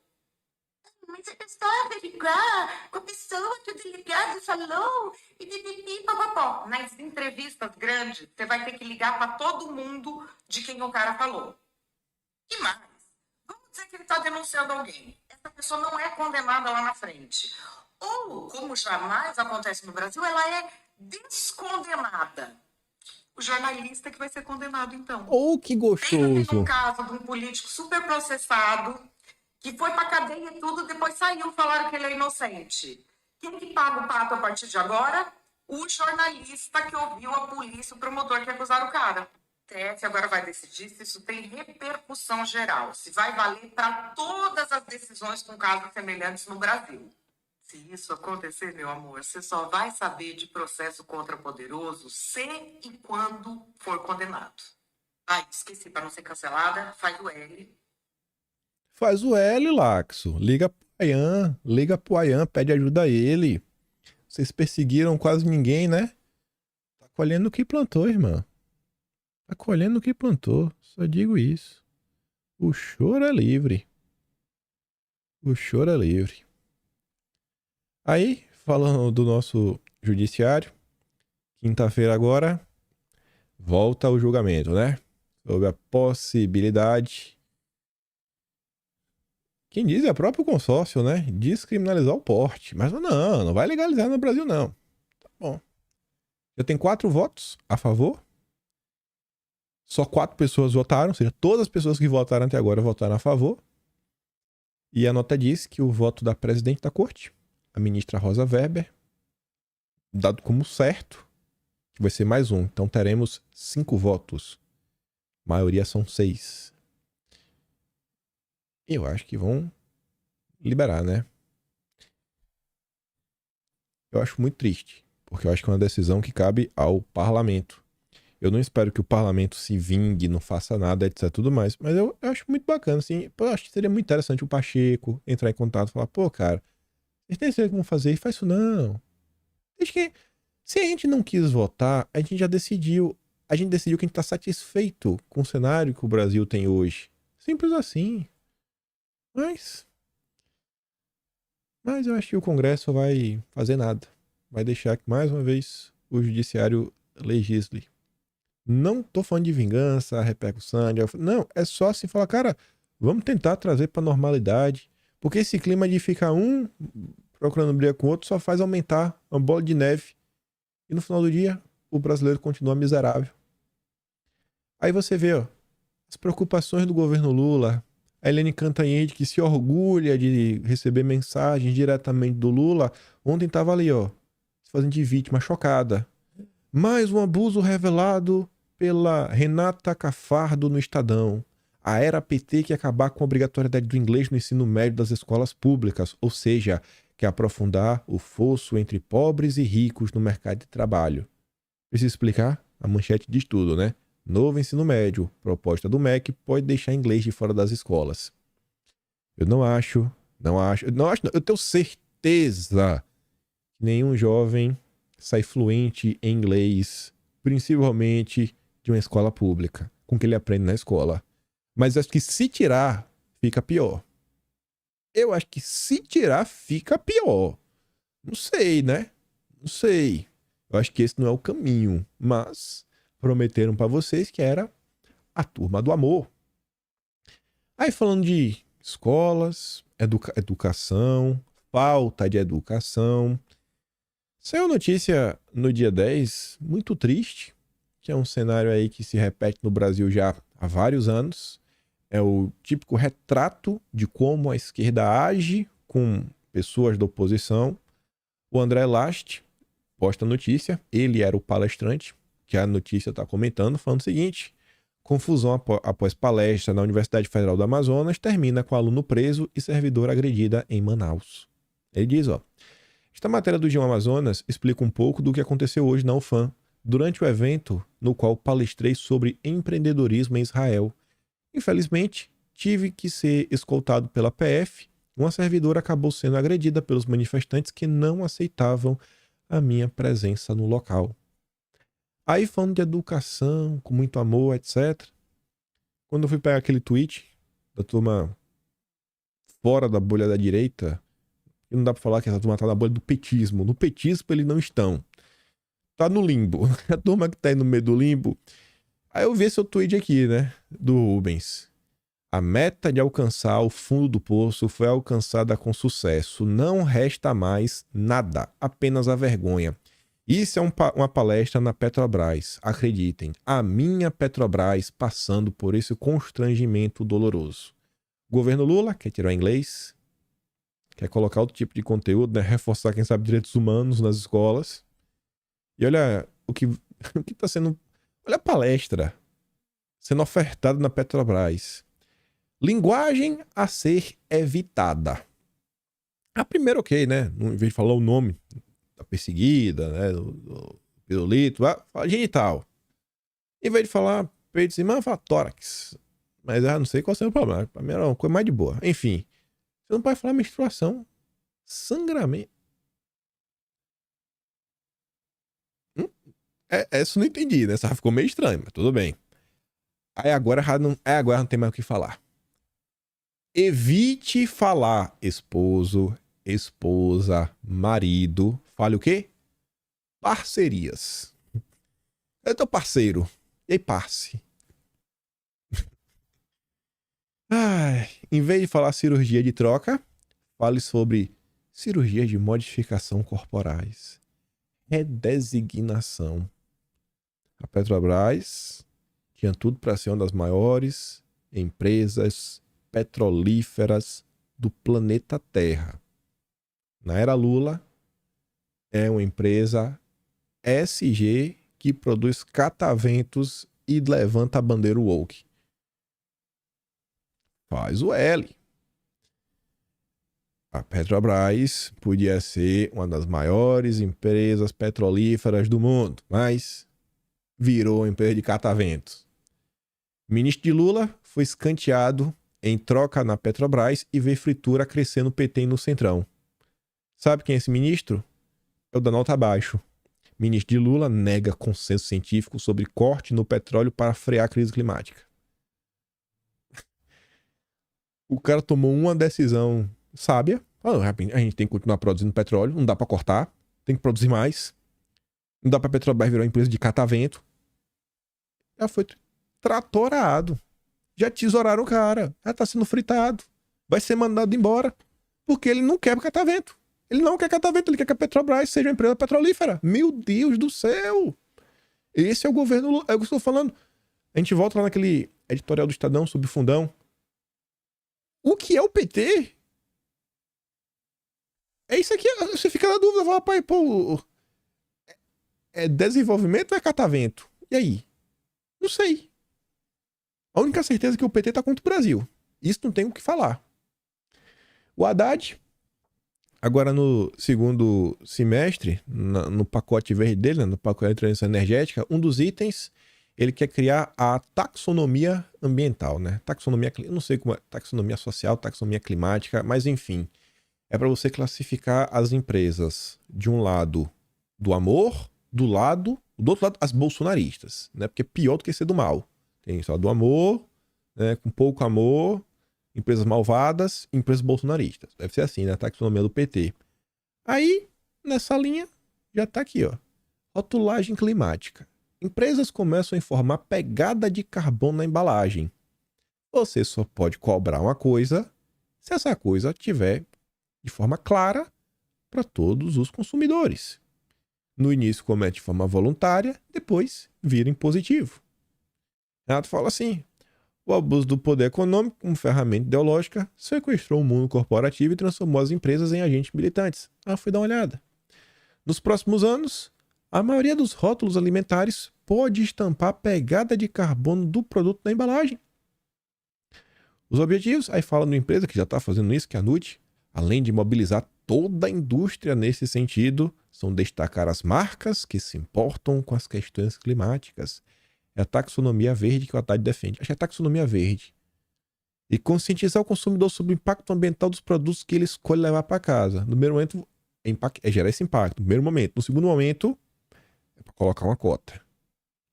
S2: Mas é só averiguar com a pessoa que o delegado falou e pipipi, papapó. Nas entrevistas grandes, você vai ter que ligar para todo mundo de quem o cara falou. E mais, vamos dizer que ele está denunciando alguém. Essa pessoa não é condenada lá na frente. Ou, como jamais acontece no Brasil, ela é descondenada. O jornalista que vai ser condenado, então.
S1: Oh, que gostoso!
S2: Tem um caso de um político super processado que foi pra cadeia e tudo, depois saiu, falaram que ele é inocente. Quem que paga o pato a partir de agora? O jornalista que ouviu a polícia, o promotor que acusaram o cara. O TF agora vai decidir se isso tem repercussão geral, se vai valer para todas as decisões com casos semelhantes no Brasil. Se isso acontecer, meu amor, você só vai saber de processo contra poderoso se e quando for condenado. Ai, esqueci, para não ser cancelada, faz o L.
S1: Faz o L, Laxo. Liga pro Ayan, pede ajuda a ele. Vocês perseguiram quase ninguém, né? Tá colhendo o que plantou, irmã. Tá colhendo o que plantou. Só digo isso. O choro é livre. O choro é livre. Aí, falando do nosso judiciário, quinta-feira agora, volta o julgamento, né? Sobre a possibilidade... Quem diz é o próprio consórcio, né? Descriminalizar o porte. Mas não vai legalizar no Brasil, não. Tá bom. Já tem 4 votos a favor. Só 4 pessoas votaram, ou seja, todas as pessoas que votaram até agora votaram a favor. E a nota diz que o voto da presidente da corte, a ministra Rosa Weber, dado como certo, que vai ser mais um. Então teremos 5 votos. A maioria são 6. E eu acho que vão liberar, né? Eu acho muito triste, porque eu acho que é uma decisão que cabe ao parlamento. Eu não espero que o parlamento se vingue, não faça nada, etc, tudo mais. Mas eu acho muito bacana, assim. Pô, eu acho que seria muito interessante o Pacheco entrar em contato e falar, pô, cara, vocês têm certeza que vão fazer? Faz isso não. Acho que se a gente não quis votar, a gente já decidiu. A gente decidiu que a gente tá satisfeito com o cenário que o Brasil tem hoje. Simples assim. Mas eu acho que o Congresso vai fazer nada. Vai deixar que, mais uma vez, o Judiciário legisle. Não tô falando de vingança, repercussão. Não, é só assim falar, cara, vamos tentar trazer pra normalidade. Porque esse clima de ficar um procurando briga com o outro só faz aumentar uma bola de neve. E no final do dia, o brasileiro continua miserável. Aí você vê, ó, as preocupações do governo Lula. A Helene Cantanhede, que se orgulha de receber mensagens diretamente do Lula, ontem tava ali, ó, se fazendo de vítima, chocada. Mais um abuso revelado pela Renata Cafardo no Estadão. A era PT quer acabar com a obrigatoriedade do inglês no ensino médio das escolas públicas, ou seja, quer aprofundar o fosso entre pobres e ricos no mercado de trabalho. Preciso explicar? A manchete diz tudo, né? Novo ensino médio, proposta do MEC, pode deixar inglês de fora das escolas. Eu não acho, não. Eu tenho certeza que nenhum jovem sai fluente em inglês, principalmente de uma escola pública, com o que ele aprende na escola. Mas acho que se tirar, fica pior. Eu acho que se tirar, fica pior. Não sei, né? Não sei. Eu acho que esse não é o caminho, mas prometeram pra vocês que era a turma do amor. Aí falando de escolas, educação, falta de educação. Saiu notícia no dia 10, muito triste, que é um cenário aí que se repete no Brasil já há vários anos. É o típico retrato de como a esquerda age com pessoas da oposição. O André Last posta a notícia, ele era o palestrante, que a notícia está comentando, falando o seguinte: confusão após palestra na Universidade Federal do Amazonas termina com aluno preso e servidora agredida em Manaus. Ele diz, ó, esta matéria do G1 Amazonas explica um pouco do que aconteceu hoje na UFAM, durante o evento no qual palestrei sobre empreendedorismo em Israel. Infelizmente, tive que ser escoltado pela PF. Uma servidora acabou sendo agredida pelos manifestantes que não aceitavam a minha presença no local. Aí falando de educação, com muito amor, etc. Quando eu fui pegar aquele tweet da turma fora da bolha da direita, e não dá pra falar que essa turma tá na bolha do petismo. No petismo eles não estão. Tá no limbo. A turma que tá aí no meio do limbo. Aí eu vi esse tweet aqui, né? Do Rubens. A meta de alcançar o fundo do poço foi alcançada com sucesso. Não resta mais nada, apenas a vergonha. Isso é uma palestra na Petrobras. Acreditem, a minha Petrobras passando por esse constrangimento doloroso. O governo Lula quer tirar o inglês, quer colocar outro tipo de conteúdo, né? Reforçar, quem sabe, direitos humanos nas escolas. E olha o que está sendo... Olha a palestra sendo ofertada na Petrobras. Linguagem a ser evitada. A primeira, ok, né? Em vez de falar o nome da perseguida, né? Do pirulito, fala genital. Em vez de falar peito de cima, fala tórax. Mas não sei qual seria o problema. Pra mim era uma coisa mais de boa. Enfim, você não pode falar menstruação, sangramento. Essa eu não entendi, né? Essa ficou meio estranho, mas tudo bem. Aí agora não tem mais o que falar. Evite falar esposo, esposa, marido. Fale o quê? Parcerias. Eu tô parceiro. E aí, parce? Em vez de falar cirurgia de troca, fale sobre cirurgia de modificação corporais. Redesignação. A Petrobras Tinha tudo para ser uma das maiores empresas petrolíferas do planeta Terra. Na era Lula, é uma empresa SG que produz cataventos e levanta a bandeira woke. Faz o L. A Petrobras podia ser uma das maiores empresas petrolíferas do mundo, mas virou uma empresa de cataventos. O ministro de Lula foi escanteado em troca na Petrobras e vê fritura crescer no PT e no Centrão. Sabe quem é esse ministro? É o da nota abaixo. Ministro de Lula nega consenso científico sobre corte no petróleo para frear a crise climática. O cara tomou uma decisão sábia. A gente tem que continuar produzindo petróleo, não dá para cortar, tem que produzir mais. Não dá para a Petrobras virar uma empresa de catavento. Já foi tratorado. Já tesouraram o cara. Já tá sendo fritado. Vai ser mandado embora. Porque ele não quer catavento. Ele não quer catavento, ele quer que a Petrobras seja uma empresa petrolífera. Meu Deus do céu! Esse é o governo Lula. É o que eu estou falando. A gente volta lá naquele editorial do Estadão sobre o fundão. O que é o PT? É isso aqui. Você fica na dúvida. Fala, pai, pô, é desenvolvimento ou é catavento? E aí? Não sei. A única certeza é que o PT tá contra o Brasil. Isso não tem o que falar. O Haddad, agora no segundo semestre, no pacote verde dele, né, no pacote de transição energética, um dos itens, ele quer criar a taxonomia ambiental, né? Taxonomia, eu não sei como é, taxonomia social, taxonomia climática, mas enfim, é para você classificar as empresas de um lado do amor, do outro lado as bolsonaristas, né? Porque é pior do que ser do mal. Tem só do amor, né? Com pouco amor, empresas malvadas, empresas bolsonaristas. Deve ser assim, né? A taxonomia do PT. Aí, nessa linha, já tá aqui, ó. Rotulagem climática. Empresas começam a informar pegada de carbono na embalagem. Você só pode cobrar uma coisa se essa coisa tiver de forma clara para todos os consumidores. No início comete de forma voluntária, depois vira impositivo. Renato fala assim: o abuso do poder econômico como ferramenta ideológica sequestrou o mundo corporativo e transformou as empresas em agentes militantes. Fui dar uma olhada. Nos próximos anos, a maioria dos rótulos alimentares pode estampar a pegada de carbono do produto na embalagem. Os objetivos, aí fala de uma empresa que já está fazendo isso, que é a NUT, além de mobilizar toda a indústria nesse sentido, são destacar as marcas que se importam com as questões climáticas. É a taxonomia verde que o Haddad defende. Acho que é a taxonomia verde. E conscientizar o consumidor sobre o impacto ambiental dos produtos que ele escolhe levar para casa. No primeiro momento, é gerar esse impacto. No primeiro momento. No segundo momento, é para colocar uma cota.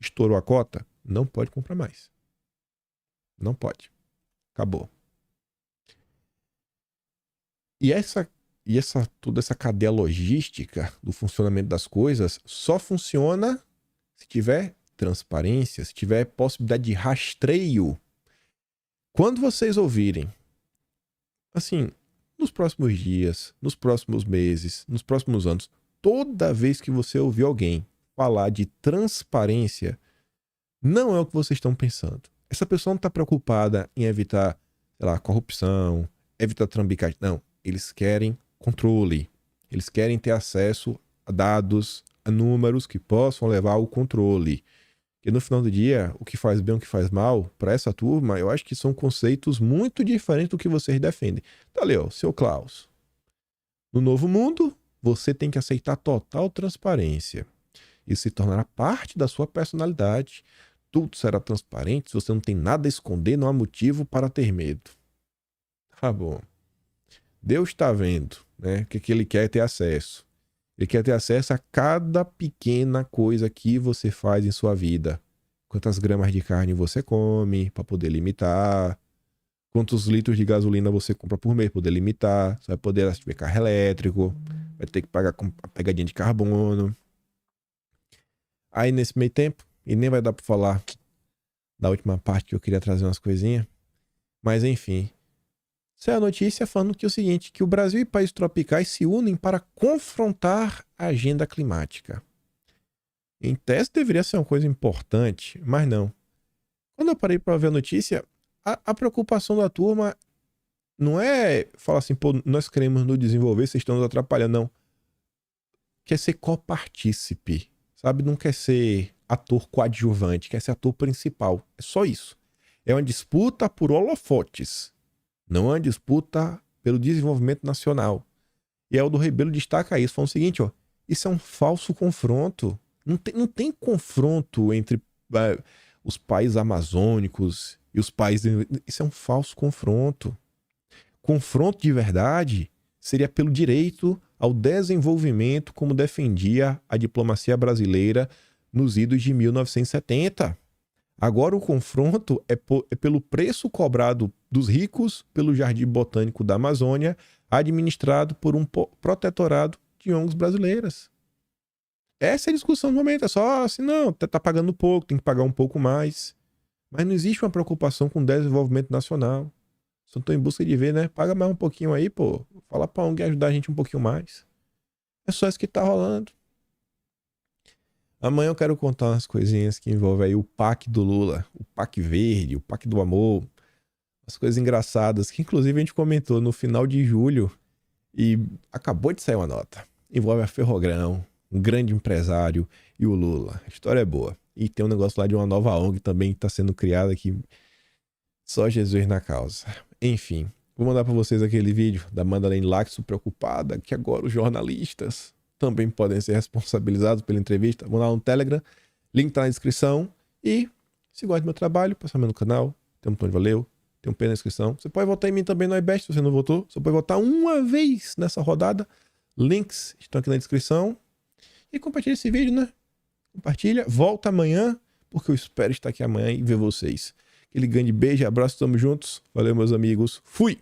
S1: Estourou a cota, não pode comprar mais. Não pode. Acabou. E toda essa cadeia logística do funcionamento das coisas só funciona se tiver transparência, se tiver possibilidade de rastreio. Quando vocês ouvirem, assim, nos próximos dias, nos próximos meses, nos próximos anos, toda vez que você ouvir alguém falar de transparência, não é o que vocês estão pensando. Essa pessoa não está preocupada em evitar, sei lá, corrupção, evitar trambicagem. Não, eles querem controle. Eles querem ter acesso a dados, a números que possam levar ao controle. E no final do dia, o que faz bem e o que faz mal, para essa turma, eu acho que são conceitos muito diferentes do que vocês defendem. Tá ali, ó, seu Klaus. No novo mundo, você tem que aceitar total transparência. Isso se tornará parte da sua personalidade. Tudo será transparente, se você não tem nada a esconder, não há motivo para ter medo. Tá bom. Deus está vendo, né? O que ele quer é ter acesso. Ele quer ter acesso a cada pequena coisa que você faz em sua vida. Quantas gramas de carne você come, para poder limitar. Quantos litros de gasolina você compra por mês, para poder limitar. Você vai poder, se tiver carro elétrico, vai ter que pagar com a pegadinha de carbono. Aí, nesse meio tempo, e nem vai dar para falar da última parte que eu queria trazer umas coisinhas. Mas, enfim. Essa é a notícia falando que é o seguinte, que o Brasil e países tropicais se unem para confrontar a agenda climática. Em tese deveria ser uma coisa importante, mas não. Quando eu parei pra ver a notícia, a preocupação da turma não é falar assim, pô, nós queremos nos desenvolver, vocês estão nos atrapalhando, não. Quer ser copartícipe, sabe? Não quer ser ator coadjuvante, quer ser ator principal. É só isso. É uma disputa por holofotes, não é uma disputa pelo desenvolvimento nacional. E Aldo Rebelo destaca isso, falando o seguinte, ó, isso é um falso confronto. Não tem confronto entre os países amazônicos e os países... Isso é um falso confronto. Confronto de verdade seria pelo direito ao desenvolvimento, como defendia a diplomacia brasileira nos idos de 1970. Agora o confronto é pelo preço cobrado dos ricos pelo Jardim Botânico da Amazônia, administrado por um protetorado de ONGs brasileiras. Essa é a discussão do momento. É só assim, não, tá pagando pouco, tem que pagar um pouco mais. Mas não existe uma preocupação com o desenvolvimento nacional. Só tô em busca de ver, né? Paga mais um pouquinho aí, pô. Fala pra ONG ajudar a gente um pouquinho mais. É só isso que tá rolando. Amanhã eu quero contar umas coisinhas que envolvem aí o PAC do Lula, o PAC verde, o PAC do amor, as coisas engraçadas que inclusive a gente comentou no final de julho e acabou de sair uma nota. Envolve a Ferrogrão, um grande empresário e o Lula. A história é boa. E tem um negócio lá de uma nova ONG também que tá sendo criada que só Jesus na causa. Enfim, vou mandar para vocês aquele vídeo da Madeleine Laxo preocupada que agora os jornalistas também podem ser responsabilizados pela entrevista. Vou lá no Telegram, link tá na descrição. E se gosta do meu trabalho, passa no canal, tem um botão de valeu, tem um P na descrição. Você pode votar em mim também no iBest se você não votou. Você pode votar uma vez nessa rodada. Links estão aqui na descrição. E compartilha esse vídeo, né? Compartilha, volta amanhã, porque eu espero estar aqui amanhã e ver vocês. Aquele grande beijo, abraço, tamo juntos. Valeu, meus amigos. Fui!